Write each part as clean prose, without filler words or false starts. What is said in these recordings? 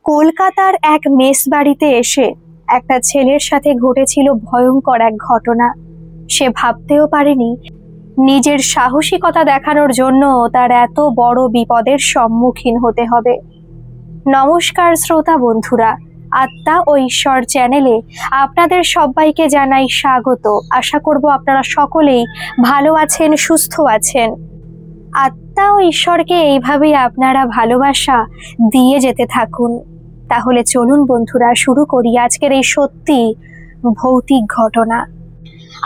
কলকাতার এক মেস বাড়িতে এসে একটা ছেলের সাথে ঘটেছিল ভয়ঙ্কর এক ঘটনা। সে ভাবতেও পারেনি নিজের সাহসিকতা দেখানোর জন্য তার এত বড় বিপদের সম্মুখীন হতে হবে। নমস্কার শ্রোতা বন্ধুরা, আত্মা ও ঈশ্বর চ্যানেলে আপনাদের সবাইকে জানাই স্বাগত। আশা করব আপনারা সকলেই ভালো আছেন, সুস্থ আছেন। আত্মা ও ঈশ্বরকে এইভাবেই আপনারা ভালোবাসা দিয়ে যেতে থাকুন। তাহলে চলুন বন্ধুরা, শুরু করি আজকের এই সত্যি ভৌতিক ঘটনা।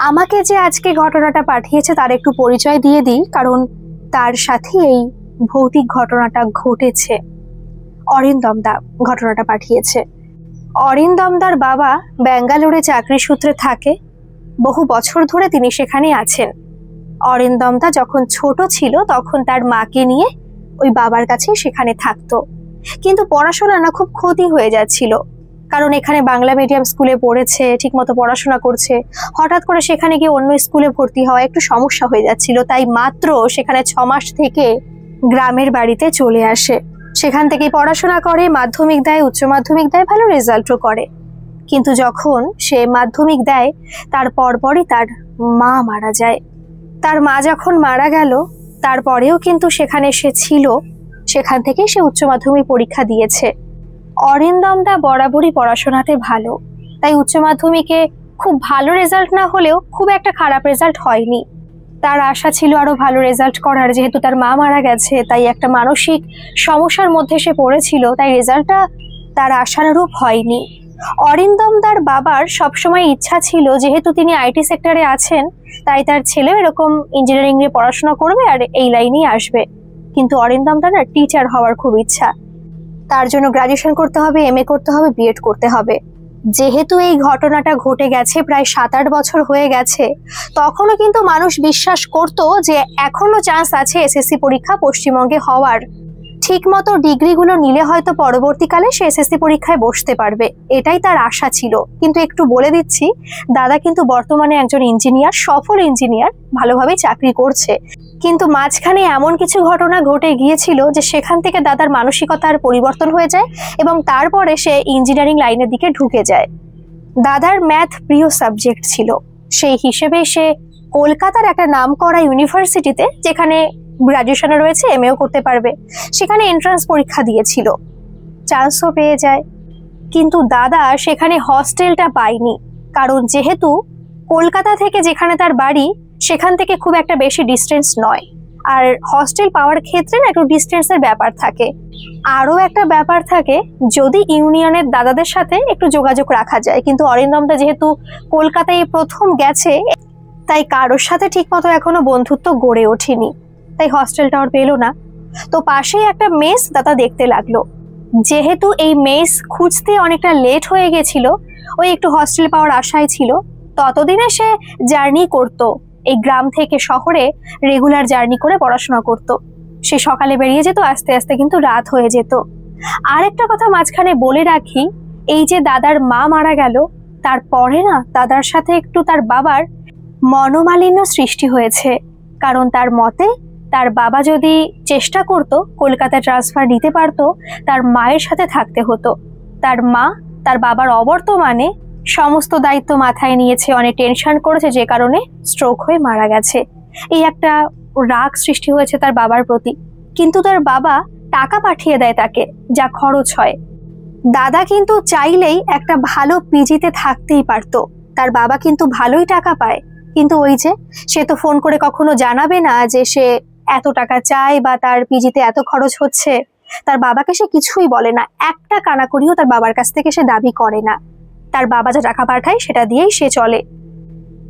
আমাকে যে আজকে ঘটনাটা পাঠিয়েছে তার একটু পরিচয় দিয়ে দিই, কারণ তার সাথে এই ভৌতিক ঘটনাটা ঘটেছে। অরিন্দম দা ঘটনাটা পাঠিয়েছে। অরিন্দম দার বাবা ব্যাঙ্গালোরে চাকরি সূত্রে থাকে। বহু বছর ধরে তিনি সেখানে আছেন। অরিন্দম দা যখন ছোট ছিল তখন তার মাকে নিয়ে ওই বাবার কাছে সেখানে থাকতো, কিন্তু পড়াশোনা না খুব ক্ষতি হয়ে যাচ্ছিল। কারণ এখানে বাংলা মিডিয়াম স্কুলে পড়েছে, ঠিকমতো পড়াশোনা করছে, হঠাৎ করে সেখানে গিয়ে অন্য স্কুলে ভর্তি হওয়া একটু সমস্যা হয়ে যাচ্ছিল। তাই মাত্র সেখানে 6 মাস থেকে গ্রামের বাড়িতে চলে আসে। সেখান থেকেই পড়াশোনা করে, মাধ্যমিক দেয়, উচ্চ মাধ্যমিক দেয়, ভালো রেজাল্টও করে। কিন্তু যখন সে মাধ্যমিক দেয় তার পরপরই তার মা মারা যায়। তার মা যখন মারা গেল তারপরেও কিন্তু সেখানে সে ছিল, সেখান থেকে সে উচ্চ মাধ্যমিক পরীক্ষা দিয়েছে। অরিন্দম দা বরাবরই পড়াশোনাতে ভালো, তাই উচ্চ মাধ্যমিকে খুব ভালো রেজাল্ট না হলেও খুব একটা খারাপ রেজাল্ট হয়নি। তার আশা ছিল আরো ভালো রেজাল্ট করার, যেহেতু তার মা মারা গেছে তাই একটা মানসিক সমস্যার মধ্যে সে পড়েছিল, তাই রেজাল্টটা তার আশানুরূপ হয়নি। অরিন্দম দার বাবার সবসময় ইচ্ছা ছিল, যেহেতু তিনি আইটি সেক্টরে আছেন, তাই তার ছেলে এরকম ইঞ্জিনিয়ারিং নিয়ে পড়াশোনা করবে আর এই লাইনেই আসবে। কিন্তু অরিন্দম দার না টিচার হওয়ার খুব ইচ্ছা। তার জন্য গ্রাজুয়েশন করতে হবে, এমএ করতে হবে, বিএড করতে হবে। যেহেতু এই ঘটনাটা ঘটে গেছে প্রায় 7-8 বছর হয়ে গেছে, তখনও কিন্তু মানুষ বিশ্বাস করত যে এখনো চান্স আছে এসএসসি পরীক্ষা পশ্চিমবঙ্গে হওয়ার। ঠিকমতো ডিগ্রিগুলো নিলে হয়তো পরবর্তীকালে সে এসএসসি পরীক্ষায় বসতে পারবে, এটাই তার আশা ছিল। কিন্তু একটু বলে দিচ্ছি, দাদা কিন্তু বর্তমানে একজন ইঞ্জিনিয়ার, সফল ইঞ্জিনিয়ার, ভালোভাবে চাকরি করছে। কিন্তু মাঝখানে এমন কিছু ঘটনা ঘটে গিয়েছিল যে সেখান থেকে দাদার মানসিকতার পরিবর্তন হয়ে যায় এবং তারপরে সে ইঞ্জিনিয়ারিং লাইনের দিকে ঢুকে যায়। দাদার ম্যাথ প্রিয় সাবজেক্ট ছিল, সেই হিসেবে সে কলকাতার একটা নামকরা ইউনিভার্সিটিতে, যেখানে গ্রাজুয়েশনে রয়েছে, এমএও করতে পারবে, সেখানে এন্ট্রান্স পরীক্ষা দিয়েছিল, চান্সও পেয়ে যায়। কিন্তু দাদা সেখানে হস্টেলটা পায়নি, কারণ যেহেতু কলকাতা থেকে যেখানে তার বাড়ি সেখান থেকে খুব একটা বেশি ডিস্টেন্স নয়, আর হস্টেল পাওয়ার ক্ষেত্রে না একটু ডিস্টেন্সের ব্যাপার থাকে। আরও একটা ব্যাপার থাকে, যদি ইউনিয়নের দাদাদের সাথে একটু যোগাযোগ রাখা যায়। কিন্তু অরিন্দমদা যেহেতু কলকাতায় প্রথম গেছে, তাই কারোর সাথে ঠিকমতো এখনো বন্ধুত্ব গড়ে ওঠেনি, তাই হস্টেলটা ওর পেল না। তো পাশেই একটা মেস দাদা দেখতে লাগলো। যেহেতু এই মেস খুঁজতে অনেকটা লেট হয়ে গেছিল, ওই একটু হস্টেল পাওয়ার আশায় ছিল। ততদিনে সে জার্নি করত, এই গ্রাম থেকে শহরে রেগুলার জার্নি করে পড়াশোনা করত। সে সকালে বেরিয়ে যেত, আস্তে আস্তে কিন্তু রাত হয়ে যেত। আর একটা কথা মাঝখানে বলে রাখি, এই যে দাদার মা মারা গেল তারপরে না দাদার সাথে একটু তার বাবার মনোমালিন্য সৃষ্টি হয়েছে। কারণ তার মতে তার বাবা যদি চেষ্টা করত কলকাতা ট্রান্সফার নিতে পারতো, তার মায়ের সাথে থাকতে হতো। তার মা তার বাবার অবর্তমানে সমস্ত দায়িত্ব মাথায় নিয়েছে, অনেক টেনশন করেছে, যে কারণে স্ট্রোক হয়ে মারা গেছে। এই একটা রাগ সৃষ্টি হয়েছে তার বাবার প্রতি। কিন্তু তার বাবা টাকা পাঠিয়ে দেয় তাকে, যা খরচ হয়। দাদা কিন্তু চাইলেই একটা ভালো পিজিতে থাকতেই পারতো, তার বাবা কিন্তু ভালোই টাকা পায়। কিন্তু ওই যে, সে তো ফোন করে কখনো জানাবে না যে সে এত টাকা চায় বা তার পিজিতে এত খরচ হচ্ছে। তার বাবাকে সে কিছুই বলে না, একটা কানাকড়িও তার বাবার কাছ থেকে সে দাবি করে না। তার বাবা যা টাকা পাঠায় সেটা দিয়েই সে চলে।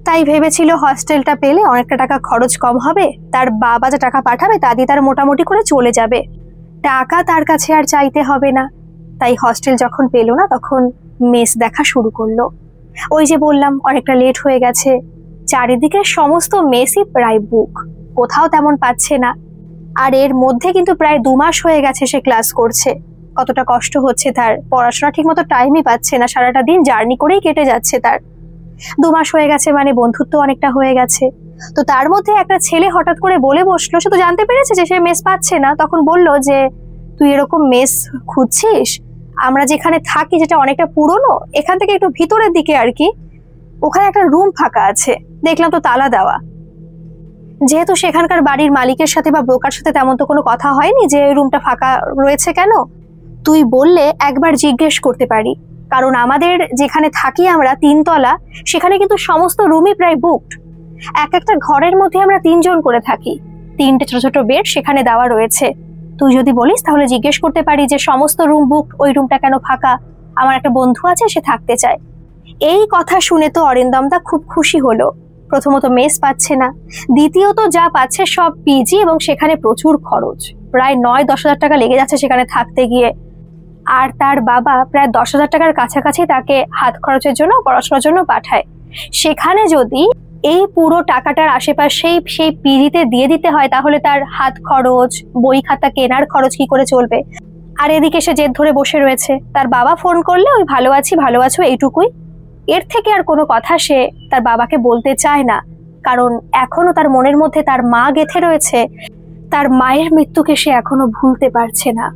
তাই ভেবেছিল হস্টেলটা পেলে অনেকটা টাকা খরচ কম হবে, তার বাবা যা টাকা পাঠাবে তা দিয়ে তার মোটামুটি করে চলে যাবে, টাকা তার কাছে আর চাইতে হবে না। তাই হস্টেল যখন পেল না তখন মেস দেখা শুরু করলো। ওই যে বললাম অনেকটা লেট হয়ে গেছে, চারিদিকে সমস্ত মেসই প্রায় বুক, কোথাও তেমন পাচ্ছে না। আর এর মধ্যে কিন্তু প্রায় 2 মাস হয়ে গেছে সে ক্লাস করছে। কতটা কষ্ট হচ্ছে তার, পড়াশোনা ঠিক মতো টাইমই পাচ্ছে না, সারাটা দিন জার্নি করেই কেটে যাচ্ছে তার। 2 মাস হয়ে গেছে মানে বন্ধুত্ব অনেকটা হয়ে গেছে। তো তার মধ্যে একটা ছেলে হঠাৎ করে বলে বসলো, সে তো জানতে পেরেছে যে সে মেস পাচ্ছে না, তখন বলল যে তুই এরকম মেস খুঁজছিস, আমরা যেখানে থাকি, যেটা অনেকটা পুরনো, এখান থেকে একটু ভিতরের দিকে আর কি, ওখানে একটা রুম ফাঁকা আছে, দেখলাম তো তালা দেওয়া। যেহেতু সেখানকার বাড়ির মালিকের সাথে বা ব্রোকার সাথে তেমন তো কোনো কথা হয়নি যে রুমটা ফাঁকা রয়েছে কেন, তুই বললে একবার জিজ্ঞেস করতে পারি। কারণ আমাদের যেখানে থাকি আমরা 3 তলা, সেখানে কিন্তু সমস্ত রুমই প্রায় বুকড। একটা ঘরের মধ্যে আমরা 3 জন করে থাকি, 3টে ছোট ছোট বেড সেখানে দেওয়া রয়েছে। তুই যদি বলিস তাহলে জিজ্ঞেস করতে পারি যে সমস্ত রুম বুকড, ওই রুমটা কেন ফাঁকা, আমার একটা বন্ধু আছে সে থাকতে চায়। এই কথা শুনে তো অরিন্দমদা খুব খুশি হলো। প্রথমত মেস পাচ্ছে না, দ্বিতীয়ত যা পাচ্ছে সব পিজি, এবং সেখানে প্রচুর খরচ, প্রায় 9-10 হাজার টাকা লেগে যাচ্ছে সেখানে থাকতে গিয়ে। আর তার বাবা প্রায় 10 হাজার টাকার কাছাকাছি তাকে হাত খরচের জন্য, পড়াশোনার জন্য পাঠায়। সেখানে যদি এই পুরো টাকাটার আশেপাশেই সেই পিজিতে দিয়ে দিতে হয়, তাহলে তার হাত খরচ, বই খাতা কেনার খরচ কি করে চলবে? আর এদিকে সে জেদ ধরে বসে রয়েছে। তার বাবা ফোন করলে ওই ভালো আছি, ভালো আছো, এইটুকুই। এর থেকে আর কোনো কথা সে তার বাবাকে বলতে চায় না, কারণ এখনো তার মনের মধ্যে তার মা গেঁথে রয়েছে। তার মায়ের মৃত্যুকে সে এখনো ভুলতে পারছে না।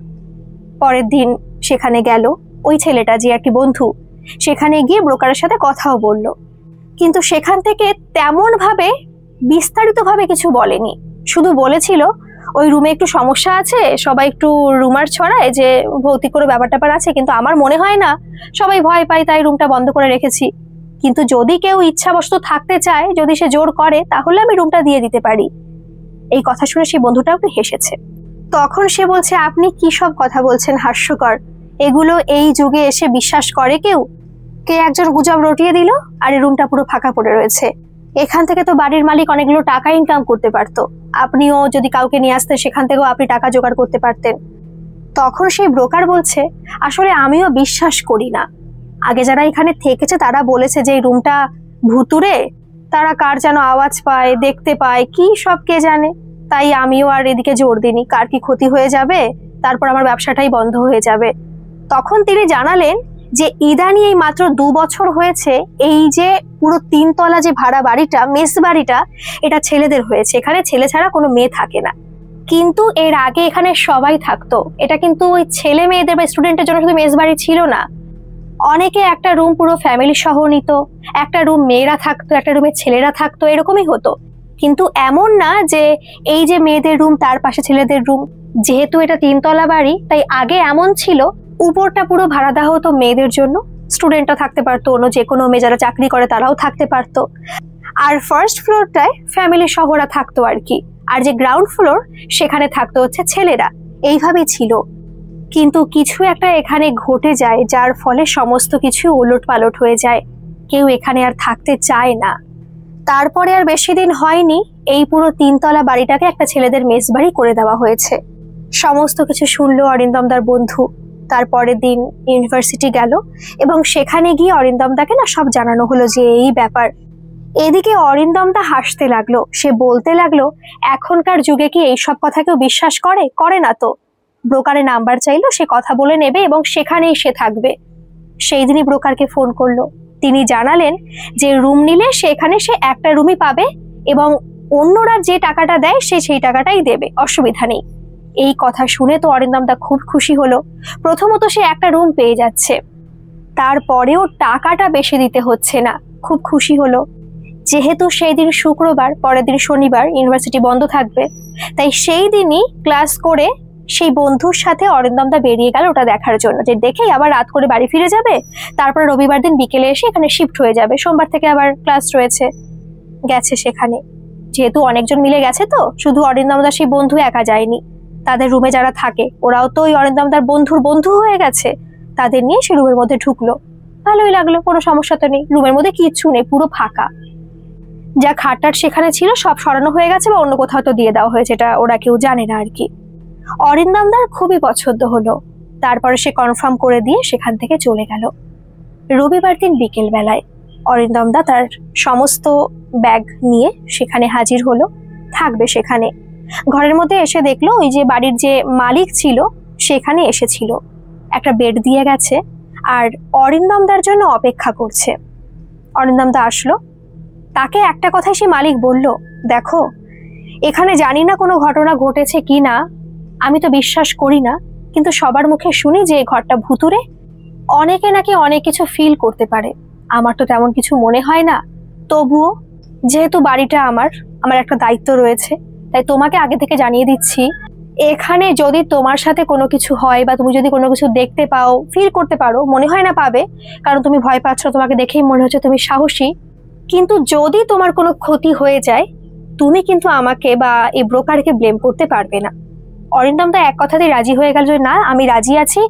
পরের দিন সেখানে গেল ওই ছেলেটা, যে আর কি বন্ধু, সেখানে গিয়ে ব্রোকারের সাথে কথাও বলল। কিন্তু সেখান থেকে তেমন ভাবে বিস্তারিতভাবে কিছু বলেনি, শুধু বলেছিল ওই রুমে একটু সমস্যা আছে, সবাই একটু রুমার ছড়ায় যে ভৌতিক কোনো ব্যাপার ট্যাপার আছে, কিন্তু আমার মনে হয় না, সবাই ভয় পায় তাই রুমটা বন্ধ করে রেখেছি। কিন্তু যদি কেউ ইচ্ছাবশত থাকতে চায়, যদি সে জোর করে, তাহলে আমি রুমটা দিয়ে দিতে পারি। এই কথা শুনে সেই বন্ধুটাও একটু হেসেছে। তখন সে বলছে, আপনি কি সব কথা বলছেন, হাস্যকর, এগুলো এই যুগে এসে বিশ্বাস করে কেউ? কে একজন গুজব রটিয়ে দিল, আর এই রুমটা পুরো ফাঁকা পড়ে রয়েছে। এখান থেকে তো বাড়ির মালিক অনেকগুলো টাকা ইনকাম করতে পারতো, আপনিও যদি কাউকে নিয়ে আসতেন সেখান থেকেও আপনি টাকা জোগাড় করতে পারতেন। তখন সেই ব্রোকার বলছে, আসলে আমিও বিশ্বাস করি না। আগে যারা এখানে থেকেছে তারা বলেছে যে এই রুমটা ভুতুরে, তারা কার যেন আওয়াজ পায়, দেখতে পায়, কি সব কে জানে। তাই আমিও আর এদিকে জোর দিইনি, কার কি ক্ষতি হয়ে যাবে, তারপর আমার ব্যবসাটাই বন্ধ হয়ে যাবে। তখন তিনি জানালেন যে ইদানি এই মাত্র 2 বছর হয়েছে এই যে পুরো 3 তলা যে ভাড়া বাড়িটা, মেস বাড়িটা, এটা ছেলেদের হয়েছে। এখানে ছেলে ছাড়া কোনো মেয়ে থাকে না, কিন্তু এর আগে এখানে সবাই থাকতো। এটা কিন্তু ওই ছেলে মেয়েদের বা স্টুডেন্টের জন্য শুধু মেস বাড়ি ছিল না, অনেকে একটা রুম পুরো ফ্যামিলি সহ নিত, একটা রুম মেয়েরা থাকতো, একটা রুমে ছেলেরা থাকতো, এরকমই হতো। কিন্তু এমন না যে এই যে মেয়েদের রুম তার পাশে ছেলেদের রুম। যেহেতু এটা 3 তলা বাড়ি, তাই আগে এমন ছিল উপরটা পুরো ভাড়া দেওয়া হতো মেয়েদের জন্য, স্টুডেন্টরা থাকতে পারতো, অন্য যে কোনো মেয়ে যারা চাকরি করে তারাও থাকতে পারতো। আর ফার্স্ট ফ্লোরটায় ফ্যামিলি সহরা থাকতো আর কি, আর যে গ্রাউন্ড ফ্লোর সেখানে থাকতো হচ্ছে ছেলেরা। এইভাবেই ছিল। কিন্তু কিছু একটা এখানে ঘটে যায়, যার ফলে সমস্ত কিছু ওলট পালট হয়ে যায়, কেউ এখানে আর থাকতে চায় না। তারপরে আর বেশি দিন হয়নি, এই পুরো 3 তলা বাড়িটাকে একটা ছেলেদের মেস বাড়ি করে দেওয়া হয়েছে। সমস্ত কিছু শুনলো অরিন্দমদার বন্ধু। তারপরের দিন ইউনিভার্সিটি গেল, এবং সেখানে গিয়ে অরিন্দমদাকে না সব জানানো হলো যে এই ব্যাপার। এদিকে অরিন্দমদা হাসতে লাগলো, সে বলতে লাগলো, এখনকার যুগে কি এইসব কথা কেউ বিশ্বাস করে? করে না তো। ব্রোকারের নাম্বার চাইলো, সে কথা বলে নেবে এবং সেখানেই সে থাকবে। সেই দিনই ব্রোকারকে ফোন করলো। তিনি জানালেন যে রুম নিলে সেখানে সে একটা রুমই পাবে, এবং অন্যরা যে টাকাটা দেয় সে সেই টাকাটাই দেবে, অসুবিধা নেই। এই কথা শুনে তো অরিন্দমদা খুব খুশি হলো। প্রথমত সে একটা রুম পেয়ে যাচ্ছে, তারপরেও টাকাটা বেশি দিতে হচ্ছে না, খুব খুশি হলো। যেহেতু সেই দিন শুক্রবার, পরের দিন শনিবার ইউনিভার্সিটি বন্ধ থাকবে, তাই সেই দিনই ক্লাস করে সেই বন্ধুর সাথে অরিন্দমদা বেরিয়ে গেল ওটা দেখার জন্য, যে দেখেই আবার রাত করে বাড়ি ফিরে যাবে, তারপর রবিবার দিন বিকেলে এসে এখানে শিফট হয়ে যাবে, সোমবার থেকে আবার ক্লাস রয়েছে। গেছে সেখানে, যেহেতু অনেকজন মিলে গেছে তো শুধু অরিন্দমদা সেই বন্ধু একা যায়নি, তাদের রুমে যারা থাকে ওরাও তো ওই অরিন্দমদার বন্ধুর বন্ধু হয়ে গেছে, তাদের নিয়ে সে রুমের মধ্যে ঢুকলো। ভালোই লাগলো, কোনো সমস্যা তো নেই, রুমের মধ্যে কিচ্ছু নেই, পুরো ফাঁকা। যা খাটটাট সেখানে ছিল সব সরানো হয়ে গেছে বা অন্য কোথাও তো দিয়ে দেওয়া হয়েছে, এটা ওরা কেউ জানে না আর কি। অরিন্দমদার খুবই পছন্দ হলো। তারপরে সে কনফার্ম করে দিয়ে সেখান থেকে চলে গেল। রবিবার দিন বিকেল বেলায় অরিন্দমদা তার সমস্ত ব্যাগ নিয়ে সেখানে হাজির হলো, থাকবে সেখানে। ঘরের মধ্যে এসে দেখলো ওই যে বাড়ির যে মালিক ছিল সেখানে এসেছিল, একটা বেড দিয়ে গেছে আর অরিন্দমদার জন্য অপেক্ষা করছে। অরিন্দমদা আসলো, তাকে একটা কথাই সে মালিক বলল, দেখো এখানে জানি না কোনো ঘটনা ঘটেছে কি না, আমি তো বিশ্বাস করি না, কিন্তু সবার মুখে শুনি যে ঘরটা ভুতুরে, অনেকে নাকি অনেক কিছু ফিল করতে পারে। আমার তো তেমন কিছু মনে হয় না, তবুও যেহেতু বাড়িটা আমার একটা দায়িত্ব রয়েছে, তাই তোমাকে আগে থেকে জানিয়ে দিচ্ছি, এখানে যদি তোমার সাথে কোনো কিছু হয় বা তুমি যদি কোনো কিছু দেখতে পাও, ফিল করতে পারো, মনে হয় না পাবে, কারণ তুমি ভয় পাচ্ছ, তোমাকে দেখেই মনে হচ্ছে তুমি সাহসী, কিন্তু যদি তোমার কোনো ক্ষতি হয়ে যায়, তুমি কিন্তু আমাকে বা এই ব্রোকারকে ব্লেম করতে পারবে না। অরিন্দম দা এক কথাতেই রাজি হয়ে গেল যে না, আমি রাজি আছি।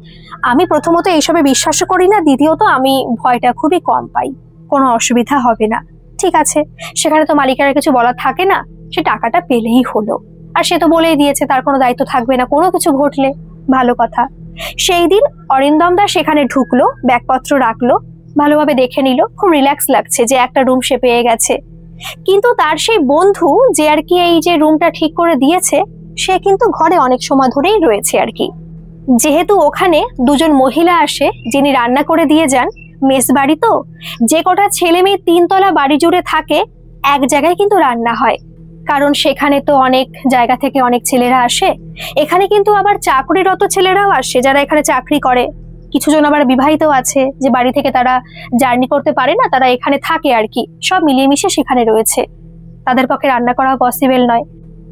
আমি প্রথমত এইসবে বিশ্বাসও করি না, দ্বিতীয়ত আমি ভয়টা খুবই কম পাই, কোনো অসুবিধা হবে না। ঠিক আছে, সেখানে তো মালিকের কিছু বলার থাকে না, সে টাকাটা পেলেই হলো। আর সে তো বলেই দিয়েছে তার কোনো দায়িত্ব থাকবে না কোনো কিছু ঘটলে। ভালো কথা। সেই দিন অরিন্দম দা সেখানে ঢুকলো, ব্যাগপত্র রাখলো, ভালোভাবে দেখে নিল, খুব রিল্যাক্স লাগছে যে একটা রুম সে পেয়ে গেছে। কিন্তু তার সেই বন্ধু যে আর কি এই যে রুমটা ঠিক করে দিয়েছে, সে কিন্তু ঘরে অনেক সময় ধরেই রয়েছে আর কি। যেহেতু ওখানে দুজন মহিলা আসে যিনি রান্না করে দিয়ে যান, মেস বাড়ি তো, যে কটা ছেলে মেয়ে 3 তলা বাড়ি জুড়ে থাকে এক জায়গায় কিন্তু রান্না হয়, কারণ সেখানে তো অনেক জায়গা থেকে অনেক ছেলেরা আসে। এখানে কিন্তু আবার চাকরিরত ছেলেরাও আসে যারা এখানে চাকরি করে, কিছু জন আবার বিবাহিত আছে যে বাড়ি থেকে তারা জার্নি করতে পারে না, তারা এখানে থাকে আর কি, সব মিলিয়ে মিশে সেখানে রয়েছে। তাদের পক্ষে রান্না করা পসিবল নয়,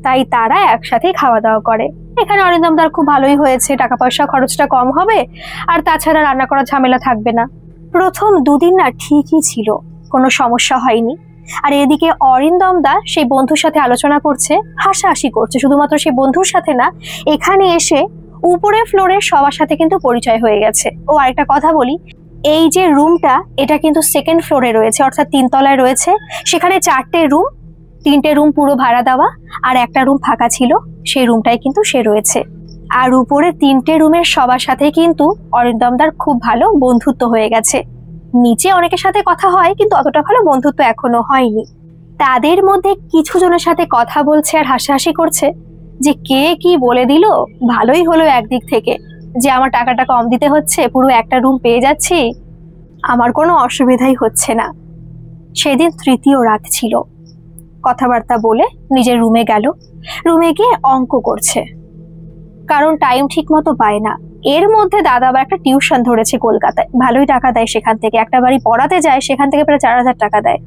তাই তারা একসাথেই খাওয়া দাওয়া করে। এখানে অরিন্দম দার খুব ভালোই হয়েছে, টাকা পয়সা খরচটা কম হবে, আর তাছাড়া রান্না করার ঝামেলা থাকবে না। প্রথম 2 দিন না ঠিকই ছিল, কোনো সমস্যা হয়নি। আর এদিকে অরিন্দম দা সেই বন্ধুর সাথে আলোচনা করছে, হাসাহাসি করছে, শুধুমাত্র সেই বন্ধুর সাথে না, এখানে এসে উপরে ফ্লোরে সবার সাথে কিন্তু পরিচয় হয়ে গেছে। ও আরেকটা কথা বলি, এই যে রুমটা এটা কিন্তু 2nd ফ্লোরে রয়েছে, অর্থাৎ 3 তলায় রয়েছে। সেখানে 4টে রুম, 3টে রুম পুরো ভাড়া দেওয়া, আর একটা রুম ফাঁকা ছিল, সেই রুমটাই কিন্তু সে রয়েছে। আর উপরে 3টে রুমের সবার সাথে কিন্তু অরিন্দমদার খুব ভালো বন্ধুত্ব হয়ে গেছে। নিচে অনেকের সাথে কথা হয়, কিন্তু অতটা ভালো বন্ধুত্ব এখনো হয়নি। তাদের মধ্যে কিছু জনের সাথে কথা বলছে আর হাসাহাসি করছে যে কে কি বলে দিল, ভালোই হলো একদিক থেকে যে আমার টাকাটা কম দিতে হচ্ছে, পুরো একটা রুম পেয়ে যাচ্ছি, আমার কোনো অসুবিধাই হচ্ছে না। সেদিন 3য় রাত ছিল। কথাবার্তা বলে নিজের রুমে গেল, রুমে গিয়ে অঙ্ক করছে, কারণ টাইম ঠিক মতো পায় না। এর মধ্যে দাদা আবার একটা টিউশন ধরেছে কলকাতায়, ভালোই টাকা দেয় সেখান থেকে, একটা বাড়ি পড়াতে যায় সেখান থেকে প্রায় 4000 টাকা দেয়,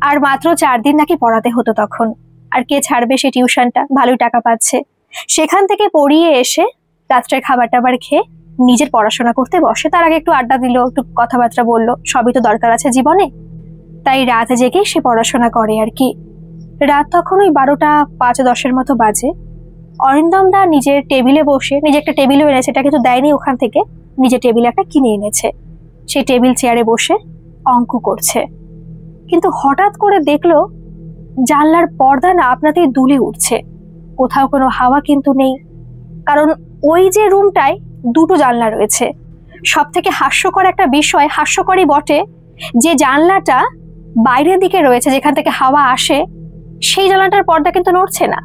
আর মাত্র 4 দিন নাকি পড়াতে হতো তখন। আর কে ছাড়বে সেই টিউশনটা, ভালোই টাকা পাচ্ছে। সেখান থেকে পড়িয়ে এসে রাত্রের খাবার টাবার খেয়ে নিজের পড়াশোনা করতে বসে। তার আগে একটু আড্ডা দিল, একটু কথাবার্তা বললো, সবই তো দরকার আছে জীবনে, তাই রাত জেগে সে পড়াশোনা করে আর কি। রাত তখন ওই 12টা 5-10 মতো বাজে। অরিন্দম দা নিজের টেবিলে বসে, নিজে একটা টেবিলও এনেছে, এটা কিন্তু দেয়নি ওখান থেকে, নিজে টেবিল একটা কিনে এনেছে, সেই টেবিল চেয়ারে বসে অঙ্ক করছে। কিন্তু হঠাৎ করে দেখলো জানলার পর্দা না আপনাতেই দুলে উঠছে, কোথাও কোনো হাওয়া কিন্তু নেই, কারণ ওই যে রুমটায় 2টো জানলা রয়েছে। সব থেকে হাস্যকর একটা বিষয়, হাস্যকরই বটে, যে জানলাটা বাইরের দিকে রয়েছে যেখান থেকে হাওয়া আসে, সেই জানলাটার পর্দা কিন্তু নড়ছে না।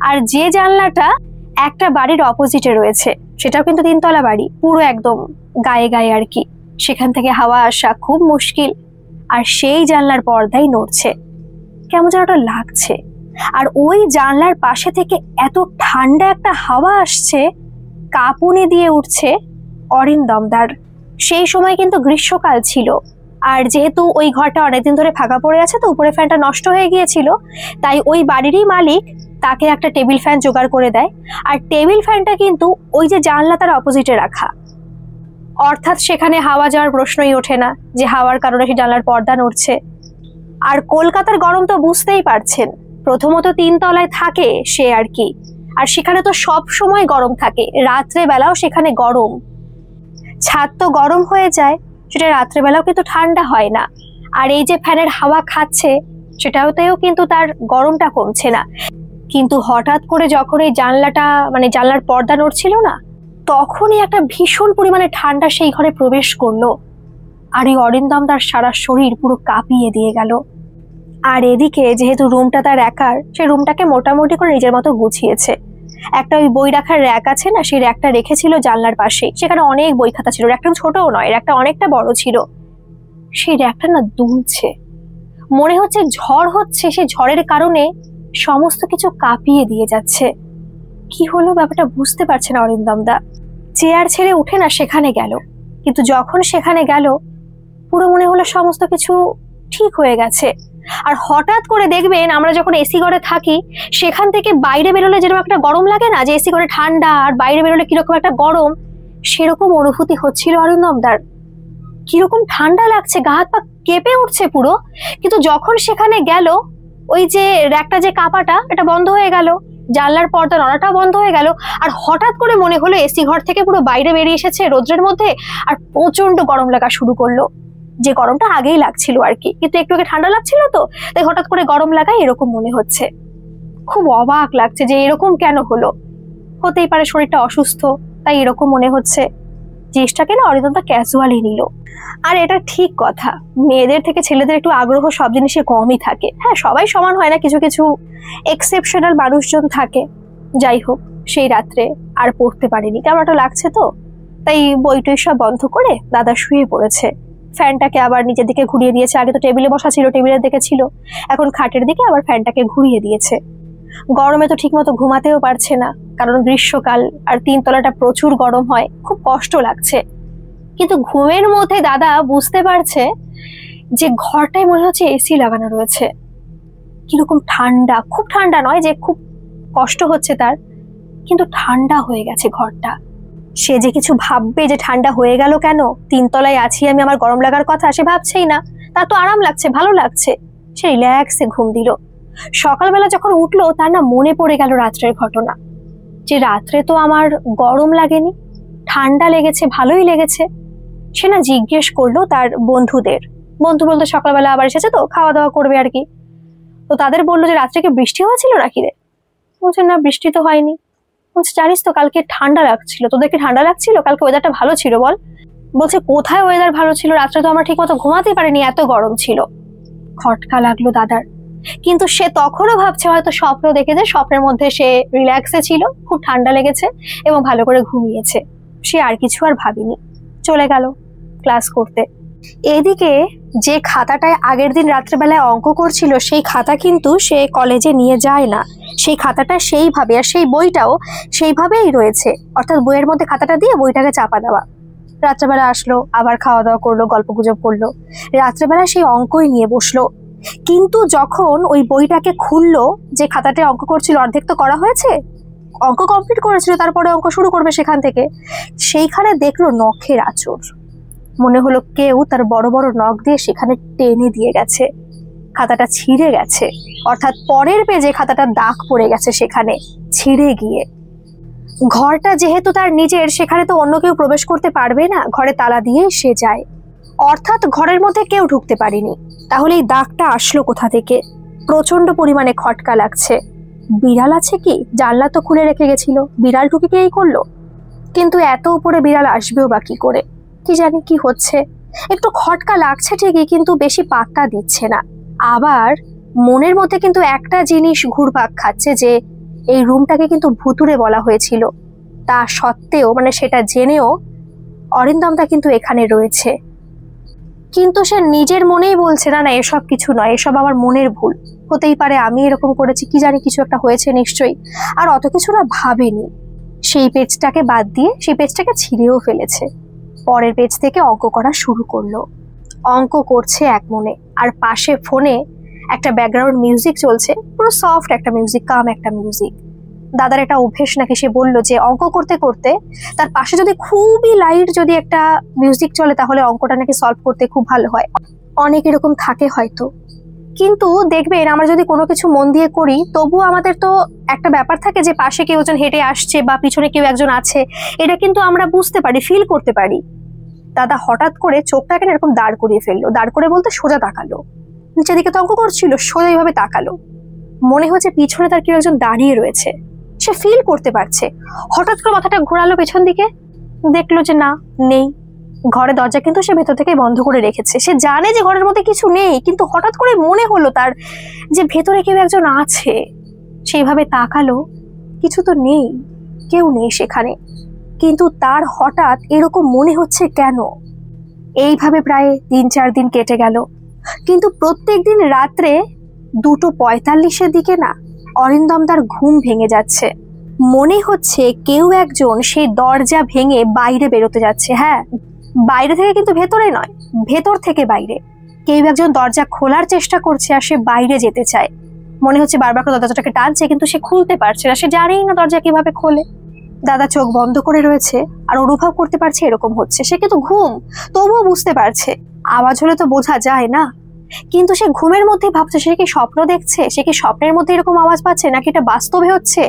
আর যে জানলাটা একটা বাড়ির অপোজিটে রয়েছে, সেটাও কিন্তু 3 তলা বাড়ি, পুরো একদম গায়ে গায়ে আর কি, সেখান থেকে হাওয়া আসা খুব মুশকিল, আর সেই জানলার পর্দাই নড়ছে, কেমন যেন ওটা লাগছে। আর ওই জানলার পাশে থেকে এত ঠান্ডা একটা হাওয়া আসছে, কাঁপুনি দিয়ে উঠছে অরিন্দমদার। সেই সময় কিন্তু গ্রীষ্মকাল ছিল, আর যেহেতু ওই ঘরটা অনেকদিন ধরে ফাঁকা পড়ে আছে, তো উপরে ফ্যানটা নষ্ট হয়ে গিয়েছিল, তাই ওই বাড়িরই মালিক তাকে একটা টেবিল ফ্যান জোগাড় করে দেয়। আর টেবিল ফ্যানটা কিন্তু ওই যে জানলা তার অপোজিটে রাখা, অর্থাৎ সেখানে হাওয়া যাওয়ার প্রশ্নই ওঠে না, যে হাওয়ার কারণে সেই জানলার পর্দা নড়ছে। আর কলকাতার গরম তো বুঝতেই পারছেন, প্রথমত 3 তলায় থাকে সে আর কি, আর সেখানে তো সব সময় গরম থাকে, রাত্রে বেলাও সেখানে গরম, ছাদ তো গরম হয়ে যায়, সেটা রাত্রে বেলাও কিন্তু ঠান্ডা হয় না। আর এই যে ফ্যানের হাওয়া খাচ্ছে, সেটাতেও কিন্তু তার গরমটা কমছে না। কিন্তু হঠাৎ করে যখন এই জানলাটা মানে জানলার পর্দা নড়ছিল না, তখনই একটা ভীষণ পরিমাণে ঠান্ডা সেই ঘরে প্রবেশ করলো, আর এই অরিন্দমদার সারা শরীর পুরো কাঁপিয়ে দিয়ে গেল। আর এদিকে যেহেতু রুমটা তার একার, সে রুমটাকে মোটামুটি করে নিজের মতো গুছিয়েছে। একটা ওই বই রাখার র্যাক আছে না, সেই র্যাকটা রেখেছিল জানলার পাশে, সেখানে অনেক বই খাতা ছিল, র্যাকটা ছোটও নয়, র্যাকটা অনেকটা বড় ছিল। সেই র্যাকটা না দুলছে, মনে হচ্ছে ঝড় হচ্ছে, সেই ঝড়ের কারণে সমস্ত কিছু কাঁপিয়ে দিয়ে যাচ্ছে। কি হলো ব্যাপারটা বুঝতে পারছে না অরিন্দমদা। চেয়ার ছেড়ে উঠে না সেখানে গেল, কিন্তু যখন সেখানে গেল পুরো মনে হলো সমস্ত কিছু ঠিক হয়ে গেছে। আর হঠাৎ করে দেখবেন আমরা যখন এসি ঘরে থাকি সেখান থেকে বাইরে বেরোলে যেরকম একটা গরম লাগে না, যে এসি ঘরে ঠান্ডা আর বাইরে বেরোলে কিরকম একটা গরম, সেরকম অনুভূতি হচ্ছিল অরিন্দমদার। কিরকম ঠান্ডা লাগছে, গা হাত পা কেঁপে উঠছে পুরো। কিন্তু যখন সেখানে গেল ওই যে র্যাকটা যে কাপাটা এটা বন্ধ হয়ে গেল, জানলার পর্দা নড়াটাও বন্ধ হয়ে গেল। আর হঠাৎ করে মনে হলো এসি ঘর থেকে পুরো বাইরে বেরিয়ে এসেছে রোদ্রের মধ্যে, আর প্রচন্ড গরম লাগা শুরু করলো। যে গরমটা আগেই লাগছিল আর কি, কিন্তু একটু আগে ঠান্ডা লাগছিল তো, তাই হঠাৎ করে গরম লাগায় এরকম মনে হচ্ছে। খুব অবাক লাগছে যে এরকম কেন হলো, হতেই পারে শরীরটা অসুস্থ তাই এরকম মনে হচ্ছে। জিনিসটাকে না অরিন্দমদা ক্যাজুয়ালি নিল। আর এটা ঠিক কথা, মেয়েদের থেকে ছেলেদের একটু আগ্রহ সব জিনিসে কমই থাকে। হ্যাঁ, সবাই সমান হয় না, কিছু কিছু এক্সেপশনাল মানুষজন থাকে। যাই হোক, সেই রাত্রে আর পড়তে পারিনি, কেমন একটা লাগছে তো, তাই বইটই সব বন্ধ করে দাদা শুয়ে পড়েছে। ফ্যানটাকে আবার নিচের দিকে ঘুরিয়ে দিয়েছে। আগে তো টেবিলে বসা ছিল, টেবিলের দিকে ছিল, এখন খাটের দিকে আবার ফ্যানটাকে ঘুরিয়ে দিয়েছে। গরমে তো ঠিকমতো ঘুমাতেও পারছে না, কারণ গ্রীষ্মকাল আর 3 তলাটা প্রচুর গরম হয়, খুব কষ্ট লাগছে। কিন্তু ঘুমের মধ্যে দাদা বুঝতে পারছে যে ঘরটায় মনে হচ্ছে এসি লাগানো রয়েছে। কিরকম ঠান্ডা, খুব ঠান্ডা নয় যে খুব কষ্ট হচ্ছে তার, কিন্তু ঠান্ডা হয়ে গেছে ঘরটা। সে যে কিছু ভাববে যে ঠান্ডা হয়ে গেল কেন, 3 তলায় আছি আমি, আমার গরম লাগার কথা সে ভাবছেই না। তার তো আরাম লাগছে, ভালো লাগছে, সে রিল্যাক্সে ঘুম দিল। সকালবেলা যখন উঠলো তার না মনে পড়ে গেল রাত্রের ঘটনা, যে রাত্রে তো আমার গরম লাগেনি, ঠান্ডা লেগেছে, ভালোই লেগেছে। সে না জিজ্ঞেস করলো তার বন্ধুদের, বন্ধু বলতে সকালবেলা আবার এসেছে তো খাওয়া দাওয়া করবে আর কি, তো তাদের বললো যে রাত্রে কি বৃষ্টি হয়েছিল নাকি রে? বলছে না, বৃষ্টি তো হয়নি। বলছে জানিস তো কালকে ঠান্ডা লাগছিল, তোদের কি ঠান্ডা লাগছিল? কালকে ওয়েদারটা ভালো ছিল বল। বলছে কোথায় ওয়েদার ভালো ছিল, রাত্রে তো আমরা ঠিক মতো ঘুমাতেই পারিনি, এত গরম ছিল। খটকা লাগলো দাদার, কিন্তু সে তখনও ভাবছে হয়তো স্বপ্ন দেখেছে, স্বপ্নের মধ্যে সে রিল্যাক্সে ছিল, খুব ঠান্ডা লেগেছে এবং ভালো করে ঘুমিয়েছে। সে আর কিছু আর ভাবিনি, চলে গেল ক্লাস করতে। এদিকে যে খাতাটায় আগের দিন রাত্রেবেলায় অঙ্ক করছিল সেই খাতা কিন্তু সে কলেজে নিয়ে যায় না, সেই খাতাটা সেইভাবে, আর সেই বইটাও সেইভাবেই রয়েছে, অর্থাৎ বইয়ের মধ্যে খাতাটা দিয়ে বইটাকে চাপা দেওয়া। রাত্রেবেলা আসলো, আবার খাওয়া দাওয়া করলো, গল্প গুজব করলো, রাত্রেবেলা সেই অঙ্কই নিয়ে বসলো। কিন্তু যখন ওই বইটাকে খুললো, যে খাতাটায় অঙ্ক করছিল অর্ধেক তো করা হয়েছে, অঙ্ক কমপ্লিট করেছিল, তারপরে অঙ্ক শুরু করবে সেখান থেকে, সেইখানে দেখলো নখের আঁচড়। মনে হলো কেউ তার বড় বড় নখ দিয়ে সেখানে টেনে দিয়ে গেছে, খাতাটা ছিঁড়ে গেছে, অর্থাৎ পরের পেজে খাতাটার দাগ পড়ে গেছে সেখানে ছিঁড়ে গিয়ে। ঘরটা যেহেতু তার নিজের, সেখানে তো অন্য কেউ প্রবেশ করতে পারবে না, ঘরে তালা দিয়ে সে যায়, অর্থাৎ ঘরের মধ্যে কেউ ঢুকতে পারেনি। তাহলে এই দাগটা আসলো কোথা থেকে? প্রচন্ড পরিমাণে খটকা লাগছে। বিড়াল আছে কি? জানলা তো খুলে রেখে গেছিল, বিড়াল ঢুকে কি এই করলো? কিন্তু এত উপরে বিড়াল আসবেও বা কি করে? কি জানি কি হচ্ছে, একটু খটকা লাগছে ঠিকই, কিন্তু বেশি পাত্তা দিচ্ছে না। আবার মনের মধ্যে কিন্তু একটা জিনিস ঘুরপাক খাচ্ছে, যে এই রুমটাকে কিন্তু ভুতুড়ে বলা হয়েছিল, তা সত্ত্বেও মানে সেটা জেনেও অরিন্দমদা কিন্তু এখানে রয়েছে। কিন্তু সে নিজের মনেই বলছে না না এসব কিছু নয়, এসব আমার মনের ভুল, হতেই পারে আমি এরকম করেছি, কি জানি কিছু একটা হয়েছে নিশ্চয়ই। আর অত কিছু না ভাবেনি, সেই পেজটাকে বাদ দিয়ে সেই পেজটাকে ছিঁড়েও ফেলেছে। পরের পেজ থেকে অঙ্ক করা শুরু করলো, অঙ্ক করছে এক মনে, আর পাশে ফোনে একটা ব্যাকগ্রাউন্ড মিউজিক চলছে, পুরো সফট একটা মিউজিক, কাম একটা মিউজিক। দাদার এটা অভ্যেস নাকি, সে বললো যে অঙ্ক করতে করতে তার পাশে যদি খুবই লাইট যদি একটা মিউজিক চলে তাহলে অঙ্কটা নাকি সলভ করতে খুব ভালো হয়। অনেক এরকম থাকে হয়তো, কিন্তু দেখবেন আমরা যদি কোনো কিছু মন দিয়ে করি তবুও আমাদের তো একটা ব্যাপার থাকে যে পাশে কেউ একজন হেঁটে আসছে বা পিছনে কেউ একজন আছে, এটা কিন্তু আমরা বুঝতে পারি, ফিল করতে পারি। দাদা হঠাৎ করে চোখটাকে এরকম দাঁড় করিয়ে ফেললো, দাঁড় করে বলতে সোজা তাকালো, নিচের দিকে তো অঙ্ক করছিল, সোজা এইভাবে তাকালো, মনে হচ্ছে পিছনে তার কেউ একজন দাঁড়িয়ে রয়েছে, সে ফিল করতে পারছে। হঠাৎ করে মাথাটা ঘোরালো পেছন দিকে, দেখলো যে না, নেই। ঘরের দরজা কিন্তু সে ভেতর থেকে বন্ধ করে রেখেছে, সে জানে যে ঘরের মধ্যে কিছু নেই, কিন্তু হঠাৎ করে মনে হলো তার যে ভেতরে কেউ একজন আছে। সেইভাবে তাকালো, কিছু তো নেই, কেউ নেই সেখানে, কিন্তু তার হঠাৎ এরকম মনে হচ্ছে কেন? এইভাবে প্রায় 3-4 দিন কেটে গেল, কিন্তু প্রত্যেক দিন রাত্রে 2:45-এর দিকে না অরিন্দমদার ঘুম ভেঙে যাচ্ছে। মনে হচ্ছে কেউ একজন সেই দরজা ভেঙে বাইরে বেরোতে যাচ্ছে। হ্যাঁ, বাইরে থেকে কিন্তু ভেতরে নয়, ভেতর থেকে বাইরে কেউ একজন দরজা খোলার চেষ্টা করছে আর সে বাইরে যেতে চায়। মনে হচ্ছে বারবার করে দরজাটাকে টানছে, কিন্তু সে খুলতে পারছে না, সে জানেই না দরজা কিভাবে খোলে। দাদা চোখ বন্ধ করে রয়েছে আর অনুভব করতে পারছে এরকম হচ্ছে। সে কিন্তু ঘুম, তবুও বুঝতে পারছে আওয়াজ হলে তো বোঝা যায় না, কিন্তু সে ঘুমের মধ্যে ভাবছে সে কি স্বপ্ন দেখছে, সে কি স্বপ্নের মধ্যে এরকম আওয়াজ পাচ্ছে নাকি এটা বাস্তবে হচ্ছে।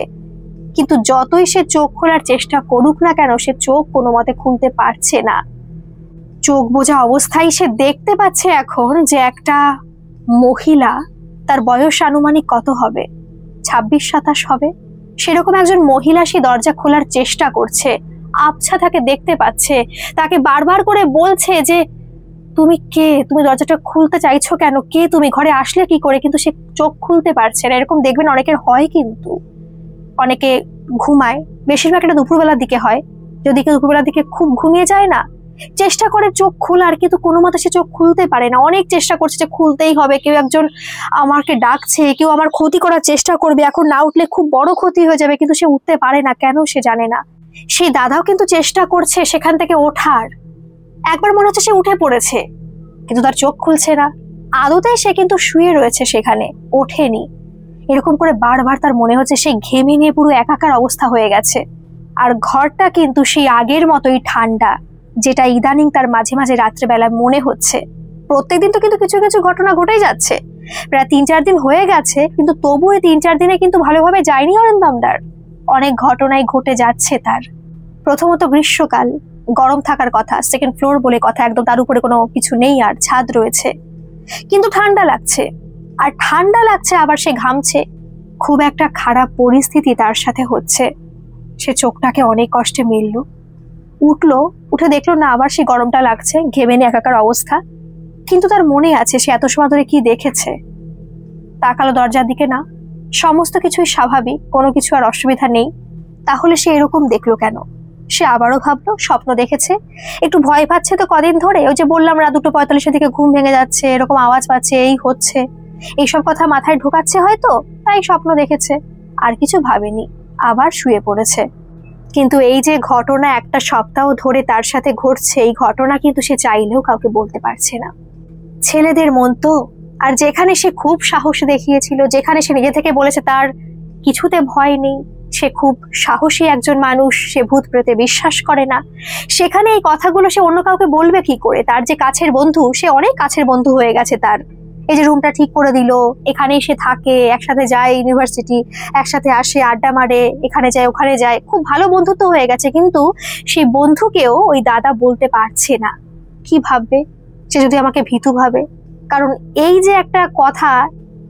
কিন্তু যতই সে চোখ খোলার চেষ্টা করুক না কেন, সে চোখ কোনো মতে খুলতে পারছে না। চোখ বোঝা অবস্থায় সে দেখতে পাচ্ছে এখন যে একটা মহিলা, তার বয়স আনুমানিক কত হবে, 26-27 হবে, সেরকম একজন মহিলা সে দরজা খোলার চেষ্টা করছে। আবছা তাকে দেখতে পাচ্ছে, তাকে বারবার করে বলছে যে তুমি কে, তুমি দরজাটা খুলতে চাইছো কেন, কে তুমি, ঘরে আসলে কি করে, কিন্তু সে চোখ খুলতে পারছে না। এরকম দেখবেন অনেকের হয়, কিন্তু অনেকে ঘুমায়, বেশিরভাগ এটা দুপুরবেলার দিকে হয়। যদি কেউ দুপুরবেলার দিকে খুব ঘুমিয়ে যায় না, চেষ্টা করে চোখ খোলার, কিন্তু কোনো মতে সে চোখ খুলতে পারে না। অনেক চেষ্টা করছে যে খুলতেই হবে, কেউ একজন আমাকে ডাকছে, কেউ আমার ক্ষতি করার চেষ্টা করবে, এখন না উঠলে খুব বড় ক্ষতি হয়ে যাবে, কিন্তু সে উঠতে পারে না। কেন সে জানে না। সেই দাদাও কিন্তু চেষ্টা করছে সেখান থেকে ওঠার। একবার মনে হচ্ছে সে উঠে পড়েছে, কিন্তু তার চোখ খুলছে না। আদতে সে কিন্তু শুয়ে রয়েছে সেখানে, ওঠেনি। এরকম করে বারবার তার মনে হচ্ছে সে ঘেমে নিয়ে পুরো একাকার অবস্থা হয়ে গেছে। আর ঘরটা কিন্তু সেই আগের মতোই ঠান্ডা, যেটা ইদানিং তার মাঝে মাঝে রাত্রেবেলায় মনে হচ্ছে। প্রত্যেকদিন তো কিন্তু কিছু কিছু ঘটনা ঘটেই যাচ্ছে, প্রায় 3-4 দিন হয়ে গেছে, কিন্তু তবু এই 3-4 দিনে কিন্তু ভালোভাবে যায়নি অরিন্দমদার। অনেক ঘটনাই ঘটে যাচ্ছে তার। প্রথমত গ্রীষ্মকাল, গরম থাকার কথা, 2nd ফ্লোর বলে কথা, একদম তার উপরে কোনো কিছু নেই আর ছাদ রয়েছে, কিন্তু ঠান্ডা লাগছে। আর ঠান্ডা লাগছে, আবার সে ঘামছে। খুব একটা খারাপ পরিস্থিতি তার সাথে হচ্ছে। সে চোখটাকে অনেক কষ্টে মেলল, উঠলো, উঠে দেখলো না আবার সে গরমটা লাগছে, ঘেমে নিয়ে একাকার অবস্থা। কিন্তু তার মনে আছে সে এত সময় ধরে কি দেখেছে। তাকালো দরজার দিকে, না, সমস্ত কিছুই স্বাভাবিক, কোনো কিছু আর অসুবিধা নেই। তাহলে সে এরকম দেখলো কেন? সে আবারও ভাবলো স্বপ্ন দেখেছে, একটু ভয় পাচ্ছে তো কদিন ধরে। ওই যে বললাম রাত 2:45 দিকে ঘুম ভেঙে যাচ্ছে, এরকম আওয়াজ পাচ্ছে, এই হচ্ছে, এইসব কথা মাথায় ঢোকাচ্ছে হয়তো, তাই স্বপ্ন দেখেছে, আর কিছু ভাবেনি, আবার শুয়ে পড়েছে। কিন্তু এই যে ঘটনা একটা সপ্তাহ ধরে তার সাথে ঘটছে, এই ঘটনা কিন্তু সে চাইলেও কাউকে বলতে পারছে না। ছেলেদের মন তো। আর যেখানে সে খুব সাহস দেখিয়েছিল, যেখানে সে নিজে থেকে বলেছে তার কিছুতে ভয় নেই, সে খুব সাহসী একজন মানুষ, সে ভূত প্রেতে বিশ্বাস করে না, সেখানে এই কথাগুলো সে অন্য কাউকে বলবে কি করে? তার যে কাছের বন্ধু, সে অনেক কাছের বন্ধু হয়ে গেছে তার। এই যে রুমটা ঠিক করে দিল, এখানেই সে থাকে, একসাথে যায় ইউনিভার্সিটি, একসাথে আসে, আড্ডা মারে, এখানে যায় ওখানে যায়, খুব ভালো বন্ধুত্ব হয়ে গেছে। কিন্তু সেই বন্ধুকেও ওই দাদা বলতে পারছে না। কি ভাববে? সে যদি আমাকে ভীতু ভাবে? কারণ এই যে একটা কথা,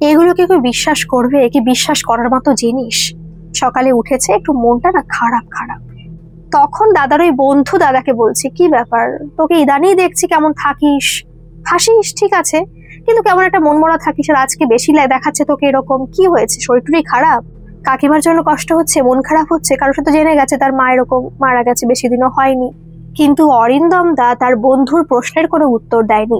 এগুলোকে কেউ বিশ্বাস করবে? কি বিশ্বাস করার মতো জিনিস? সকালে উঠেছে, একটু মনটা না খারাপ খারাপ। তখন দাদার ওই বন্ধু দাদাকে বলছে, কি ব্যাপার, তোকে ইদানিং দেখছি কেমন থাকিস, হাসিস ঠিক আছে, কিন্তু কেমন একটা মনমরা থাকিস, আর আজকে বেশি দেখাচ্ছে তোকে এরকম, কি হয়েছে? শরীরটুরি খারাপ? কাকিমার জন্য কষ্ট হচ্ছে, মন খারাপ হচ্ছে? কারোর সাথে জেনে গেছে তার মা এরকম মারা গেছে, বেশি দিনও হয়নি। কিন্তু অরিন্দম দা তার বন্ধুর প্রশ্নের কোনো উত্তর দেয়নি।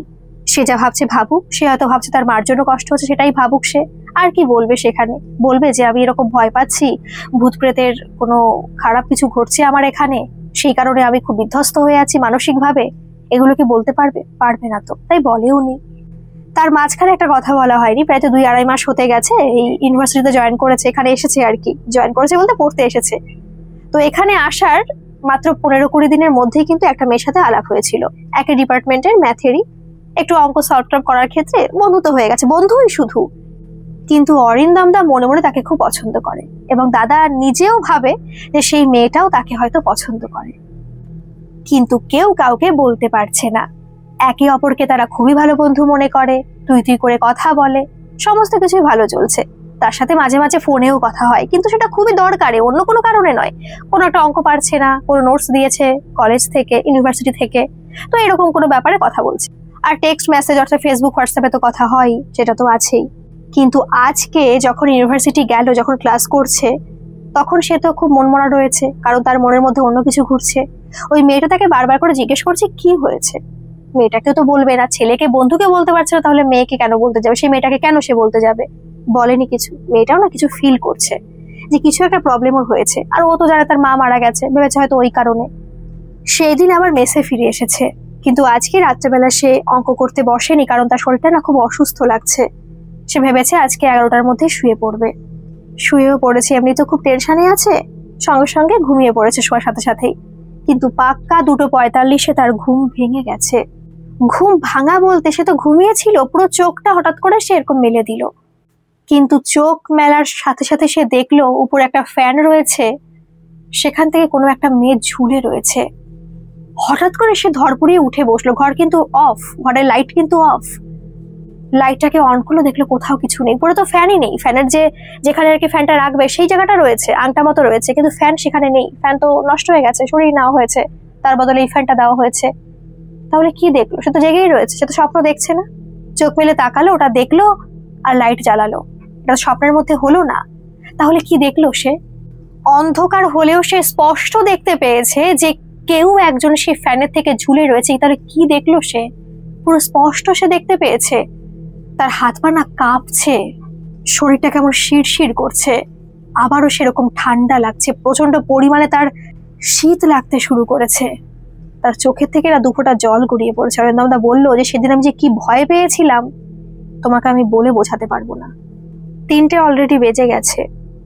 সে যা ভাবছে ভাবুক, সে হয়তো ভাবছে তার মার জন্য কষ্ট হচ্ছে, সেটাই ভাবুক সে। আর কি বলবে সেখানে? বলবে যে আমি এরকম ভয় পাচ্ছি, ভূত প্রেতের কোনো খারাপ কিছু ঘটছে আমার এখানে, সেই কারণে আমি খুব বিধ্বস্ত হয়ে আছি মানসিকভাবে, এগুলো কি বলতে পারবে? পারবে না তো, তাই বলেও নি। তার মাঝখানে একটা কথা বলা হয়নি, প্রায় তো 2-2.5 মাস হতে গেছে এই ইউনিভার্সিটিতে জয়েন করেছে, এখানে এসেছে আর কি, জয়েন করেছে বলতে পড়তে এসেছে। তো এখানে আসার মাত্র 15-20 দিনের মধ্যেই কিন্তু একটা মেয়ের সাথে আলাপ হয়েছিল, একই ডিপার্টমেন্টের, ম্যাথেরই, একটু অঙ্ক সলভ করার ক্ষেত্রে বন্ধুত্ব হয়ে গেছে, বন্ধুই শুধু। কিন্তু অরিন্দম দা মনে মনে তাকে খুব পছন্দ করে, এবং দাদা নিজেও ভাবে যে সেই মেয়েটাও তাকে হয়তো পছন্দ করে, কিন্তু কেউ কাউকে বলতে পারছে না। একে অপরকে তারা খুবই ভালো বন্ধু মনে করে, তুই তুই করে কথা বলে, সমস্ত কিছুই ভালো চলছে। তার সাথে মাঝে মাঝে ফোনেও কথা হয়, কিন্তু সেটা খুবই দরকারে, অন্য কোনো কারণে নয়। কোনো একটা অঙ্ক পারছে না, কোনো নোটস দিয়েছে কলেজ থেকে, ইউনিভার্সিটি থেকে, তো এরকম কোনো ব্যাপারে কথা বলছে। আর টেক্সট মেসেজ অর্থাৎ ফেসবুক হোয়াটসঅ্যাপে তো কথা হয়, সেটা তো আছেই। কিন্তু আজকে যখন ইউনিভার্সিটি গেল, যখন ক্লাস করছে, তখন সে তো খুব মনমরা রয়েছে, কারণ তার মনের মধ্যে অন্য কিছু ঘুরছে। ওই মেয়েটা তাকে বারবার করে জিজ্ঞেস করছে কি হয়েছে। মেয়েটাকেও তো বলবে না, ছেলেকে বন্ধুকে বলতে পারছে না, তাহলে মেয়েকে কেন বলতে যাবে? সেই মেয়েটাকে কেন সে বলতে যাবে? বলেনি কিছু। মেয়েটাও না কিছু ফিল করছে, যে কিছু একটা প্রবলেম ওর হয়েছে, আর ও তো জানে তার মা মারা গেছে, ভেবেছে হয়তো ওই কারণে। সেই দিন আবার মেসে ফিরে এসেছে, কিন্তু আজকে রাত্রেবেলা সে অঙ্ক করতে বসেনি, কারণ তার শরীরটা না খুব অসুস্থ লাগছে। সে ভেবেছে আজকে 11টার মধ্যে শুয়ে পড়বে। শুয়েও পড়েছে, এমনি তো খুব টেনশনে আছে, সঙ্গে সঙ্গে ঘুমিয়ে পড়েছে শোয়ার সাথে সাথেই। কিন্তু পাক্কা 2:45 তার ঘুম ভেঙে গেছে। ঘুম ভাঙা বলতে সে তো ঘুমিয়েছিল, পুরো চোখটা হঠাৎ করে সে এরকম মেলে দিল। কিন্তু চোখ মেলার সাথে সাথে সে দেখলো উপরে একটা ফ্যান রয়েছে, সেখান থেকে কোনো একটা মেয়ে ঝুলে রয়েছে। হঠাৎ করে সে ধরপড়িয়ে উঠে বসলো। ঘর কিন্তু অফ, ঘরের লাইট কিন্তু অফ। লাইটটাকে অন করলো, দেখলো কোথাও কিছু নেই, পুরো তো ফ্যানই নেই। ফ্যানের যেখানে আর কি ফ্যানটা রাখবে সেই জায়গাটা রয়েছে, আংটা মতো রয়েছে, কিন্তু ফ্যান সেখানে নেই। ফ্যান তো নষ্ট হয়ে গেছে, সরিয়ে নেওয়া হয়েছে, তার বদলে এই ফ্যানটা দেওয়া হয়েছে। তাহলে কি দেখলো? সে তো জেগেই রয়েছে, সে তো স্বপ্ন দেখছে না। চোখ মেলে তাকালো, ওটা দেখলো আর লাইট জ্বালালো। এটা স্বপ্নের মধ্যে হলো না। তাহলে কি দেখলো সে? অন্ধকার হলেও সে স্পষ্ট দেখতে পেয়েছে যে কেউ একজন সে ফ্যানের থেকে ঝুলে রয়েছে। তাহলে কি দেখলো সে? পুরো স্পষ্ট সে দেখতে পেয়েছে তার হাত পা না কাঁপছে, শরীরটা কেমন শিরশির করছে, আবারও সেরকম ঠান্ডা লাগছে, প্রচন্ড পরিমাণে তার শীত লাগতে শুরু করেছে। তার চোখের থেকে না দুফোঁটা জল গড়িয়ে পড়েছে। অরিন্দমদা বললো যে সেদিন আমি যে কি ভয় পেয়েছিলাম তোমাকে আমি বলে বোঝাতে পারবো না। 3টে অলরেডি বেজে গেছে,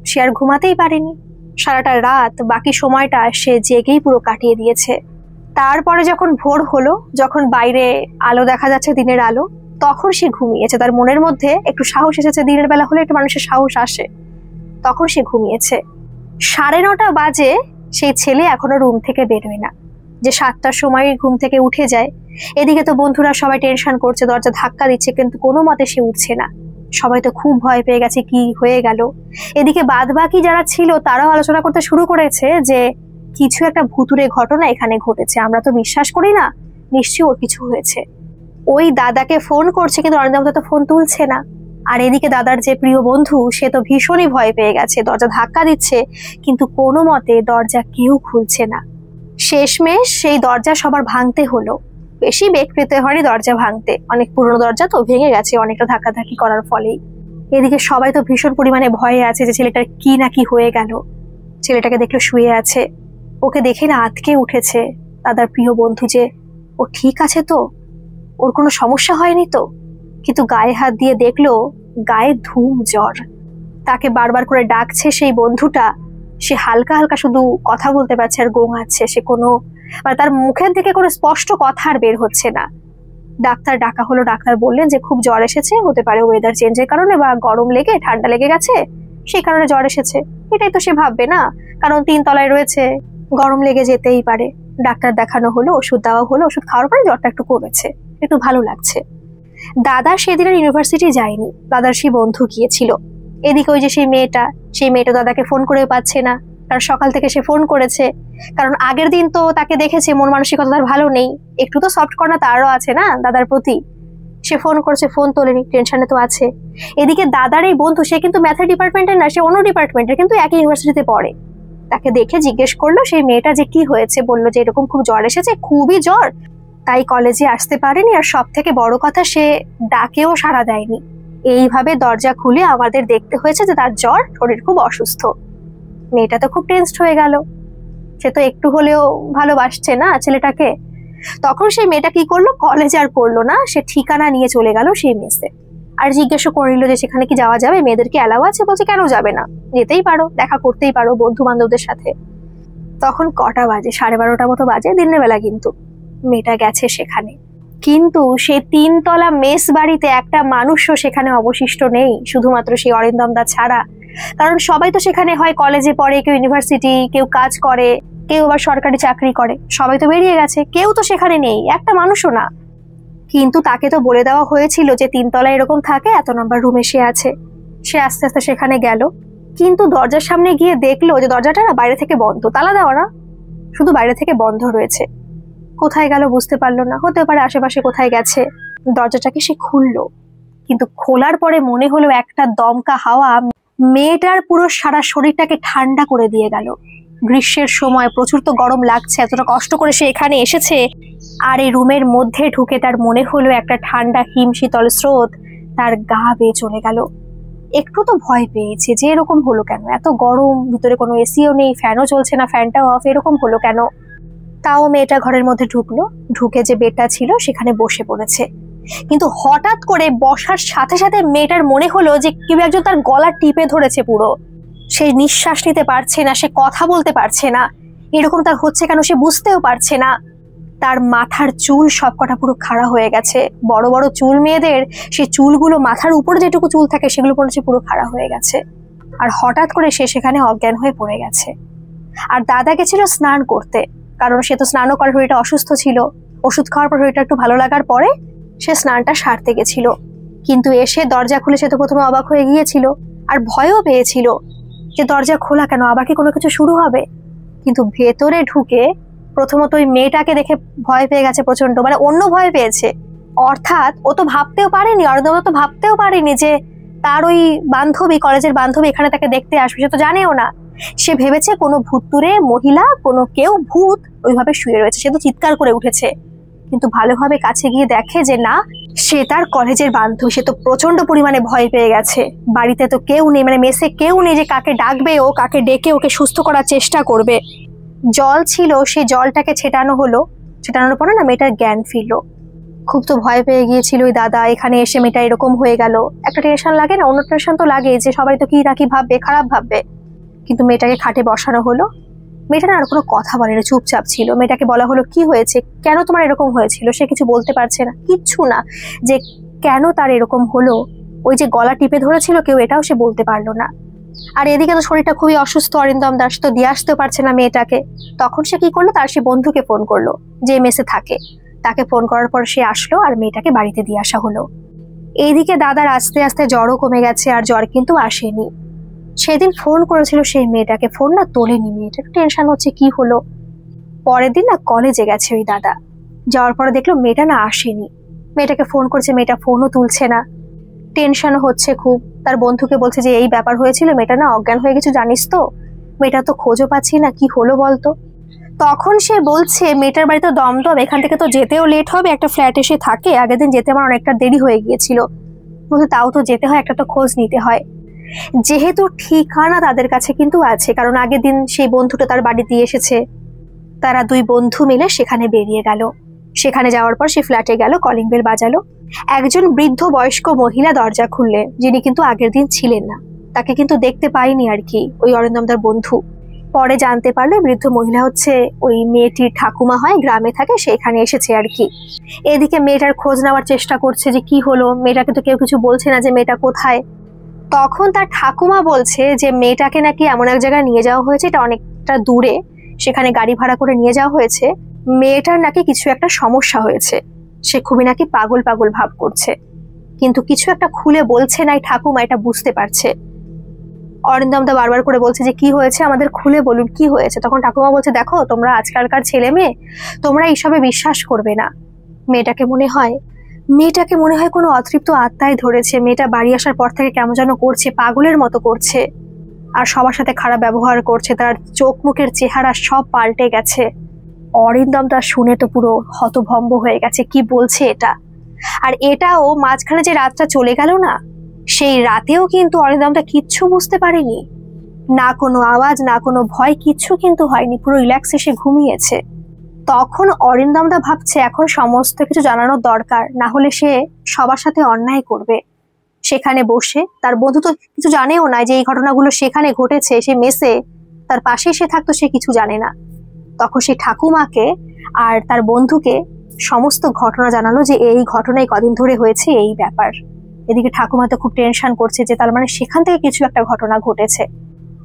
সে আর ঘুমাতেই পারেনি। সারাটা রাত বাকি সময়টা সে জেগেই পুরো কাটিয়ে দিয়েছে। তারপরে যখন ভোর হলো, যখন বাইরে আলো দেখা যাচ্ছে, দিনের আলো, তখন সে ঘুমিয়েছে। তার মনের মধ্যে একটু সাহস এসেছে, দিনের বেলা হলে একটু মানুষের সাহস আসে, তখন সে ঘুমিয়েছে। 9:30 বাজে, সেই ছেলে এখনো রুম থেকে বেরোয় না। যে 7টার সময় ঘুম থেকে উঠে যায়। এদিকে তো বন্ধুরা সবাই টেনশন করছে, দরজা ধাক্কা দিচ্ছে, কিন্তু কোনো মতে সে উঠছে না। সবাই তো খুব ভয় পেয়ে গেছে, কি হয়ে গেল। এদিকে বাদ বাকি যারা ছিল তারাও আলোচনা করতে শুরু করেছে যে কিছু একটা ভুতুড়ে ঘটনা এখানে ঘটেছে, আমরা তো বিশ্বাস করি না, নিশ্চয়ই ওর কিছু হয়েছে। ওই দাদাকে ফোন করছে, কিন্তু অরিন্দমদা তো ফোন তুলছে না। আর এদিকে দাদার যে প্রিয় বন্ধু, সে তো ভীষণই ভয় পেয়ে গেছে, দরজা ধাক্কা দিচ্ছে, কিন্তু কোনো মতে দরজা কেউ খুলছে না। শেষমেশ সেই দরজা সবার ভাঙতে হলো। বেশি বেগ পেতে হয়নি দরজা ভাঙতে, অনেক পুরনো দরজা তো, ভেঙে গেছে অনেকটা ধাক্কাধাক্কি করার ফলেই। এদিকে সবাই তো ভীষণ পরিমাণে ভয়ে আছে যে ছেলেটার কি না কি হয়ে গেল। ছেলেটাকে দেখলো শুয়ে আছে, ওকে দেখে না আঁতকে উঠেছে দাদার প্রিয় বন্ধু, যে ও ঠিক আছে তো, ওর কোনো সমস্যা হয়নি তো। কিন্তু গায়ে হাত দিয়ে দেখলো গায়ে ধুম জ্বর। তাকে বারবার করে ডাকছে সেই বন্ধুটা, সে হালকা হালকা শুধু কথা বলতে পারছে আর গোঙাচ্ছে। সে কোনো মানে তার মুখের থেকে কোনো স্পষ্ট কথা আর বের হচ্ছে না। ডাক্তার ডাকা হলো, ডাক্তার বললেন যে খুব জ্বর এসেছে, হতে পারে ওয়েদার চেঞ্জের কারণে বা গরম লেগে ঠান্ডা লেগে গেছে, সেই কারণে জ্বর এসেছে। এটাই তো সে ভাববে না, কারণ 3 তলায় রয়েছে, গরম লেগে যেতেই পারে। ডাক্তার দেখানো হলো, ওষুধ দেওয়া হলো, ওষুধ খাওয়ার পরে জ্বরটা একটু কমেছে, একটু ভালো লাগছে। দাদা সেদিন আর ইউনিভার্সিটি যায়নি, দাদার সেই বন্ধু গিয়েছিল। এদিকে ওই যে সেই মেয়েটা দাদাকে ফোন করে পাচ্ছে না, কারণ সকাল থেকে সে ফোন করেছে, কারণ আগের দিন তো তাকে দেখেছে মন মানসিকতা তার ভালো নেই, একটু তো সফট কর্নার তারও আছে না দাদার প্রতি। সে ফোন করছে, ফোন তোলেনি, টেনশনে তো আছে। এদিকে দাদার এই বন্ধু, সে কিন্তু ম্যাথের ডিপার্টমেন্টের না, সে অন্য ডিপার্টমেন্টের, কিন্তু একই ইউনিভার্সিটিতে পড়ে। তাকে দেখে জিজ্ঞেস করলো সেই মেয়েটা যে কি হয়েছে, বললো যে এরকম খুব জ্বর এসেছে, খুবই জ্বর, তাই কলেজে আসতে পারেনি, আর সব থেকে বড় কথা সে ডাকেও সাড়া দেয়নি। এইভাবে দরজা খুলে আমাদের দেখতে হয়েছে যে তার জ্বর, শরীর খুব অসুস্থ। মেয়েটা তো খুব টেনসড হয়ে গেল, সে তো একটু হলেও ভালোবাসছে না ছেলেটাকে। তখন সেই মেয়েটা কি করলো, কলেজ আর করলো না, সে ঠিকানা নিয়ে চলে গেল সেই মেসে। আর জিজ্ঞেস করিল যে সেখানে কি যাওয়া যাবে, মেয়েদেরকে অ্যালাউ আছে? বলছে কেন যাবে না, যেতেই পারো, দেখা করতেই পারো বন্ধু বান্ধবদের সাথে। তখন কটা বাজে, 12:30 মতো বাজে, দিনের বেলা। কিন্তু মেয়েটা গেছে সেখানে, কিন্তু সেই 3 তলা মেস বাড়িতে একটা মানুষও সেখানে অবশিষ্ট নেই, শুধুমাত্র সেই অরিন্দমদা ছাড়া। কারণ সবাই তো সেখানে হয় কলেজে পড়ে, কেউ ইউনিভার্সিটি, কেউ কাজ করে, কেউ আবার সরকারি চাকরি করে, সবাই তো বেরিয়ে গেছে, কেউ তো সেখানে নেই, একটা মানুষও না। কিন্তু তাকে তো বলে দেওয়া হয়েছিল যে 3 তলায় এরকম থাকে, এত নম্বর রুমে সে আছে। সে আস্তে আস্তে সেখানে গেল, কিন্তু দরজার সামনে গিয়ে দেখলো যে দরজাটা না বাইরে থেকে বন্ধ, তালা দেওয়া না, শুধু বাইরে থেকে বন্ধ রয়েছে। কোথায় গেল বুঝতে পারলো না, হতে পারে আশেপাশে কোথায় গেছে। দরজাটাকে সে খুললো, কিন্তু খোলার পরে মনে হলো একটা দমকা হাওয়া মেয়েটার পুরো সারা শরীরটাকে ঠান্ডা করে দিয়ে গেল। গ্রীষ্মের সময় প্রচুর তো গরম লাগছে, এতটা কষ্ট করে সে এখানে এসেছে, আর এই রুমের মধ্যে ঢুকে তার মনে হলো একটা ঠান্ডা হিমশীতল স্রোত তার গা বেয়ে চলে গেল। একটু তো ভয় পেয়েছে যে এরকম হলো কেন, এত গরম, ভিতরে কোনো এসিও নেই, ফ্যানও চলছে না, ফ্যানটাও অফ, এরকম হলো কেন। তাও মেয়েটা ঘরের মধ্যে ঢুকলো, ঢুকে যে বেডটা ছিল সেখানে বসে পড়েছে। কিন্তু হঠাৎ করে বসার সাথে সাথে মেয়েটার মনে হলো যে কেউ একজন তার গলা টিপে ধরেছে পুরো। সে নিঃশ্বাস নিতে পারছে না, সে কথা বলতে পারছে না, এরকম তার হচ্ছে কেন সে বুঝতেও পারছে না। তার মাথার চুল সবকটা পুরো খাড়া হয়ে গেছে, বড় বড় চুল মেয়েদের, সেই চুলগুলো মাথার উপরে যেটুকু চুল থাকে সেগুলো পড়েছে পুরো খাড়া হয়ে গেছে। আর হঠাৎ করে সে সেখানে অজ্ঞান হয়ে পড়ে গেছে। আর দাদা গেছিল স্নান করতে, কারণ সে তো স্নানও করে, শরীরটা অসুস্থ ছিল। ওষুধ খাওয়ার পর শরীরটা একটু ভালো লাগার পরে সে স্নানটা সারতে গেছিল। কিন্তু এসে দরজা খুলে সে তো প্রথমে অবাক হয়ে গিয়েছিল আর ভয়ও পেয়েছিল যে দরজা খোলা কেন, আবার কি কোনো কিছু শুরু হবে। কিন্তু ভেতরে ঢুকে প্রথমত ওই মেয়েটাকে দেখে ভয় পেয়ে গেছে প্রচন্ড, মানে অন্য ভয় পেয়েছে। অর্থাৎ ও তো ভাবতেও পারেনি, অরিন্দম তো ভাবতেও পারেনি যে তার ওই বান্ধবী, কলেজের বান্ধবী এখানে তাকে দেখতে আসবে, সে তো জানেও না। সে ভেবেছে কোনো ভূতুরে মহিলা, কোনো কেউ ভূত ওইভাবে শুয়ে রয়েছে, সে তো চিৎকার করে উঠেছে। কিন্তু ভালোভাবে কাছে গিয়ে দেখে যে না, সে তার কলেজের বান্ধবী। সে তো প্রচন্ড পরিমাণে ভয় পেয়ে গেছে। বাড়িতে তো কেউ নেই, মানে মেসে কেউ নেই যে কাকে ডাকবে, ও কাকে ডেকে ওকে সুস্থ করার চেষ্টা করবে। জল ছিল, সেই জলটাকে ছেটানো হলো, ছেটানোর পরে না মেয়েটার জ্ঞান ফিরলো। খুব তো ভয় পেয়ে গিয়েছিল ওই দাদা, এখানে এসে মেয়েটা এরকম হয়ে গেল। একটা টেনশন লাগে না, অন্য টেনশন তো লাগে যে সবাই তো কি না কি ভাববে, খারাপ ভাববে। কিন্তু মেয়েটাকে খাটে বসানো হলো, মেয়েটা না আর কোনো কথা বলেনি, চুপচাপ ছিল। মেয়েটাকে বলা হলো কি হয়েছে, কেন তোমার এরকম হয়েছিল, সে কিছু বলতে পারছে না, কিচ্ছু না, যে কেন তার এরকম হলো, ওই যে গলা টিপে ধরেছিল কেউ, এটাও সে বলতে পারলো না। আর এদিকে তো শরীরটা খুবই অসুস্থ, অরিন্দম দাস তো দিয়ে আসতেও পারছে না মেয়েটাকে। তখন সে কি করলো, তার সে বন্ধুকে ফোন করলো যে মেসে থাকে, তাকে ফোন করার পর সে আসলো আর মেয়েটাকে বাড়িতে দিয়ে আসা হলো। এইদিকে দাদার আস্তে আস্তে জ্বরও কমে গেছে, আর জ্বর কিন্তু আসেনি। সেদিন ফোন করেছিল সেই মেয়েটাকে, ফোন না তোলেনি, মেয়েটার টেনশন হচ্ছে কি হলো। পরের দিন না কলেজে গেছে ওই দাদা, যাওয়ার পরে দেখলো মেয়েটা না আসেনি। মেয়েটাকে ফোন করছে, মেয়েটা ফোনও তুলছে না, টেনশনও হচ্ছে খুব। তার বন্ধুকে বলছে যে এই ব্যাপার হয়েছিল, মেয়েটা না অজ্ঞান হয়ে গেছে জানিস তো, মেয়েটা তো খোঁজও পাচ্ছি না, কি হলো বলতো। তখন সে বলছে মেয়েটার বাড়ি তো দমদম, এখান থেকে তো যেতেও লেট হবে, একটা ফ্ল্যাট এসে থাকে, আগের দিন যেতে আমার অনেকটা দেরি হয়ে গিয়েছিল, বলতে তাও তো যেতে হয়, একটা তো খোঁজ নিতে হয়। যেহেতু ঠিকানা তাদের কাছে কিন্তু আছে, কারণ আগের দিন সেই বন্ধুটা তার বাড়ি দিয়ে এসেছে, তারা দুই বন্ধু মিলে সেখানে বেরিয়ে গেল। সেখানে যাওয়ার পর সে ফ্ল্যাটে গেল, কলিং বেল বাজালো। একজন বৃদ্ধ বয়স্ক মহিলা দরজা খুললেন, যিনি কিন্তু আগের দিন ছিলেন না, তাকে কিন্তু দেখতে পাইনি আর কি ওই অরিন্দমদার বন্ধু। পরে জানতে পারলে বৃদ্ধ মহিলা হচ্ছে ওই মেয়েটির ঠাকুমা হয়, গ্রামে থাকে, সেখানে এসেছে আর কি। এদিকে মেয়েটার খোঁজ নেওয়ার চেষ্টা করছে যে কি হলো, মেয়েটাকে তো কেউ কিছু বলছে না যে মেয়েটা কোথায়। তখন তার ঠাকুমা বলছে যে মেয়েটাকে নাকি এমন এক জায়গায় নিয়ে যাওয়া হয়েছে, এটা অনেকটা দূরে, সেখানে গাড়ি ভাড়া করে নিয়ে যাওয়া হয়েছে। মেয়েটার নাকি কিছু একটা সমস্যা হয়েছে, সে খুবই নাকি পাগল পাগল ভাব করছে, কিন্তু কিছু একটা খুলে বলছে না এই ঠাকুমা, এটা বুঝতে পারছে। অরিন্দমদা বারবার করে বলছে যে কি হয়েছে, আমাদের খুলে বলুন কি হয়েছে। তখন ঠাকুমা বলছে দেখো তোমরা আজকালকার ছেলে মেয়ে, তোমরা এইসবে বিশ্বাস করবে না। মেয়েটাকে মনে হয় কোনো অতৃপ্ত আত্মায় ধরেছে। মেয়েটা বাড়ি আসার পর থেকে কেমন যেন করছে, পাগলের মতো করছে, আর সবার সাথে খারাপ ব্যবহার করছে, তার চোখ মুখের চেহারা সব পাল্টে গেছে। অরিন্দমদা শুনে তো পুরো হতভম্ব হয়ে গেছে, কি বলছে এটা। আর এটাও মাঝখানে যে রাতটা চলে গেল না, সেই রাতেও কিন্তু অরিন্দমদা কিচ্ছু বুঝতে পারেনি, না কোনো আওয়াজ, না কোনো ভয়, কিচ্ছু কিন্তু হয়নি, পুরো রিল্যাক্সে সে ঘুমিয়েছে। তখন অরিন্দমদা ভাবছে এখন সমস্ত কিছু জানানোর দরকার, না হলে সে সবার সাথে অন্যায় করবে। সেখানে বসে, তার বন্ধু তো কিছু জানেও না যে এই ঘটনাগুলো সেখানে ঘটেছে, সে মেসে তার পাশে সে থাকতো, সে কিছু জানে না। তখন সে ঠাকুমাকে আর তার বন্ধুকে সমস্ত ঘটনা জানালো যে এই ঘটনায় কদিন ধরে হয়েছে, এই ব্যাপার। এদিকে ঠাকুমা তো খুব টেনশন করছে যে তার মানে সেখান থেকে কিছু একটা ঘটনা ঘটেছে।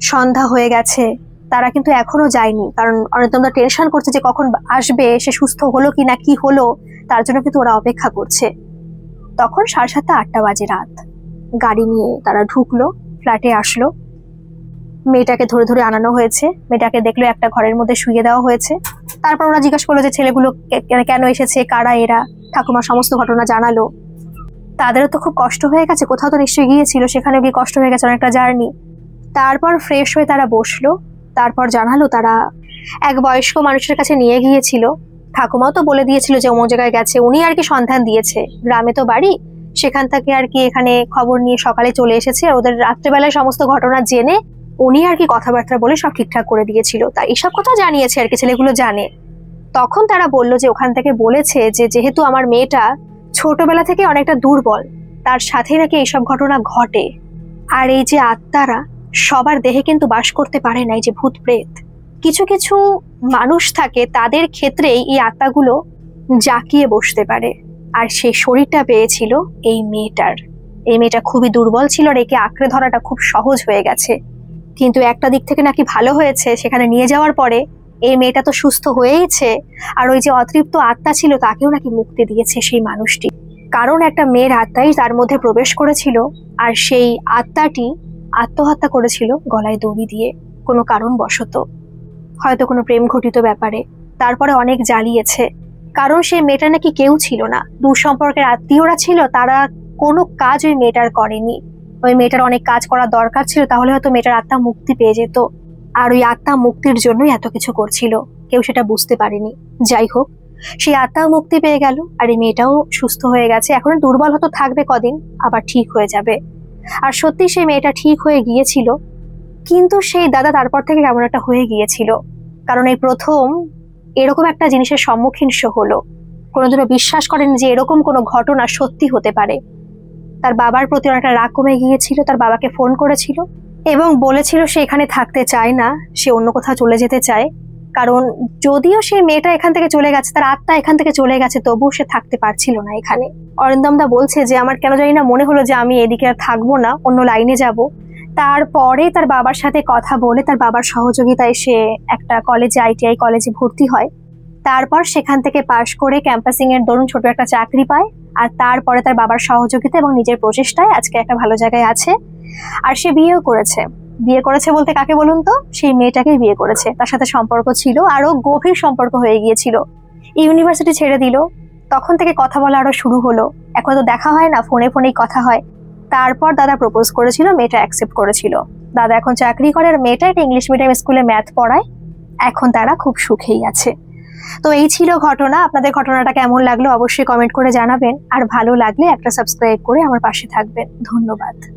সন্ধ্যা হয়ে গেছে, তারা কিন্তু এখনো যায়নি, কারণ অরিন্দমদা টেনশন করছে যে কখন আসবে, সে সুস্থ হলো কি না, কি হলো, তার জন্য কিন্তু ওরা অপেক্ষা করছে। তখন 7:30 8টা বাজে রাত, গাড়ি নিয়ে তারা ঢুকলো, ফ্ল্যাটে আসলো। মেয়েটাকে ধরে ধরে আনানো হয়েছে, মেয়েটাকে দেখলো একটা ঘরের মধ্যে শুইয়ে দেওয়া হয়েছে। তারপর ওরা জিজ্ঞাসা করলো যে ছেলেগুলো কেন এসেছে, কারা এরা। ঠাকুমা সমস্ত ঘটনা জানালো। তাদেরও তো খুব কষ্ট হয়ে গেছে, কোথাও তো নিশ্চয়ই গিয়েছিল, সেখানে গিয়ে কষ্ট হয়ে গেছে, অনেকটা জার্নি। তারপর ফ্রেশ হয়ে তারা বসলো, তারপর জানালো তারা এক বয়স্ক মানুষের কাছে নিয়ে গিয়েছিল। ঠাকুমাও তো বলে দিয়েছিল যে অমুক জায়গায় গেছে, উনি আর কি সন্ধান দিয়েছে, গ্রামে তো বাড়ি, সেখান থেকে আর কি এখানে খবর নিয়ে সকালে চলে এসেছে। আর ওদের রাত্রেবেলায় সমস্ত ঘটনা জেনে উনি আর কি কথাবার্তা বলে সব ঠিকঠাক করে দিয়েছিল। তাই এসব কথা জানিয়েছে আর কি, ছেলেগুলো জানে। তখন তারা বলল যে ওখান থেকে বলেছে যে যেহেতু আমার মেয়েটা ছোটবেলা থেকে অনেকটা দুর্বল, তার সাথে নাকি এইসব ঘটনা ঘটে। আর এই যে আত্মারা সবার দেহে কিন্তু বাস করতে পারে না, এই যে ভূত প্রেত, কিছু কিছু মানুষ থাকে তাদের ক্ষেত্রেই এই আত্মাগুলো জাকিয়ে বসতে পারে। আর সেই শরীরটা পেয়েছিল এই মেয়েটার। এই মেয়েটা খুবই দুর্বল ছিল আর একে আঁকড়ে ধরাটা খুব সহজ হয়ে গেছে। কিন্তু একটা দিক থেকে নাকি ভালো হয়েছে, সেখানে নিয়ে যাওয়ার পরে এই মেয়েটা তো সুস্থ হয়েইছে, আর ওই যে অতৃপ্ত আত্মা ছিল তাকেও নাকি মুক্তি দিয়েছে সেই মানুষটি। কারণ একটা মেয়ের আত্মাই তার মধ্যে প্রবেশ করেছিল, আর সেই আত্মাটি আত্মহত্যা করেছিল গলায় দড়ি দিয়ে কোনো কারণবশত, হয়তো কোনো প্রেম ঘটিত ব্যাপারে। তারপরে অনেক জ্বালিয়েছে, কারণ সেই মেয়েটা নাকি কেউ ছিল না, দূর সম্পর্কের আত্মীয়রা ছিল, তারা কোনো কাজ ওই মেয়েটার করেনি। ওই মেয়েটার অনেক কাজ করার দরকার ছিল, তাহলে হয়তো মেয়েটার আত্মা মুক্তি পেয়ে যেত। আর ওই আত্মা মুক্তির জন্যই এত কিছু করছিল, কেউ সেটা বুঝতে পারেনি। যাই হোক, সেই আত্মা মুক্তি পেয়ে গেল, আর এই মেয়েটাও সুস্থ হয়ে গেছে। এখন দুর্বল হতো, থাকবে কদিন, আবার ঠিক হয়ে যাবে। আর সত্যি সেই মেয়েটা ঠিক হয়ে গিয়েছিল, কিন্তু সেই দাদা তারপর থেকে কেমন একটা হয়ে গিয়েছিল। কারণ এই প্রথম এরকম একটা জিনিসের সম্মুখীন সে হলো। কোনোদিনও বিশ্বাস করেন যে এরকম কোনো ঘটনা সত্যি হতে পারে। তার বাবার প্রতি অনেকটা রাগ কমে গিয়েছিল, তার বাবাকে ফোন করেছিল এবং বলেছিল সে এখানে থাকতে চায় না, সে অন্য কোথাও চলে যেতে চায়। কারণ যদিও সেই মেয়েটা এখান থেকে চলে গেছে, তার আত্মা এখান থেকে চলে গেছে, তবুও সে থাকতে পারছিল না এখানে। অরিন্দম দা বলছে যে আমার কেন জানি না মনে হলো যে আমি এদিকে আর থাকবো না, অন্য লাইনে যাব। তারপরে তার বাবার সাথে কথা বলে তার বাবার সহযোগিতায় সে একটা কলেজে, ITI কলেজে ভর্তি হয়। তারপর সেখান থেকে পাশ করে ক্যাম্পাসিং এর দরুন ছোট একটা চাকরি পায়। আর তারপরে তার বাবার সহযোগিতা এবং নিজের প্রচেষ্টায় আজকে একটা ভালো জায়গায় আছে। আর সে বিয়েও করেছে। বিয়ে করেছে বলতে কাকে বলুন তো? সেই মেয়েটাকে বিয়ে করেছে, তার সাথে সম্পর্ক ছিল, আরো গভীর সম্পর্ক হয়ে গিয়েছিল। ইউনিভার্সিটি ছেড়ে দিল, তখন থেকে কথা বলা আরো শুরু হলো। এখন তো দেখা হয় না, ফোনে ফোনেই কথা হয়। তারপর দাদা প্রপোজ করেছিল, মেয়েটা অ্যাকসেপ্ট করেছিল। দাদা এখন চাকরি করে, আর মেয়েটা একটা ইংলিশ মিডিয়াম স্কুলে ম্যাথ পড়ায়। এখন তারা খুব সুখেই আছে। তো এই ছিল ঘটনা। আপনাদের ঘটনাটা কেমন লাগলো অবশ্যই কমেন্ট করে জানাবেন, আর ভালো লাগলে একটা সাবস্ক্রাইব করে আমার পাশে থাকবেন। ধন্যবাদ।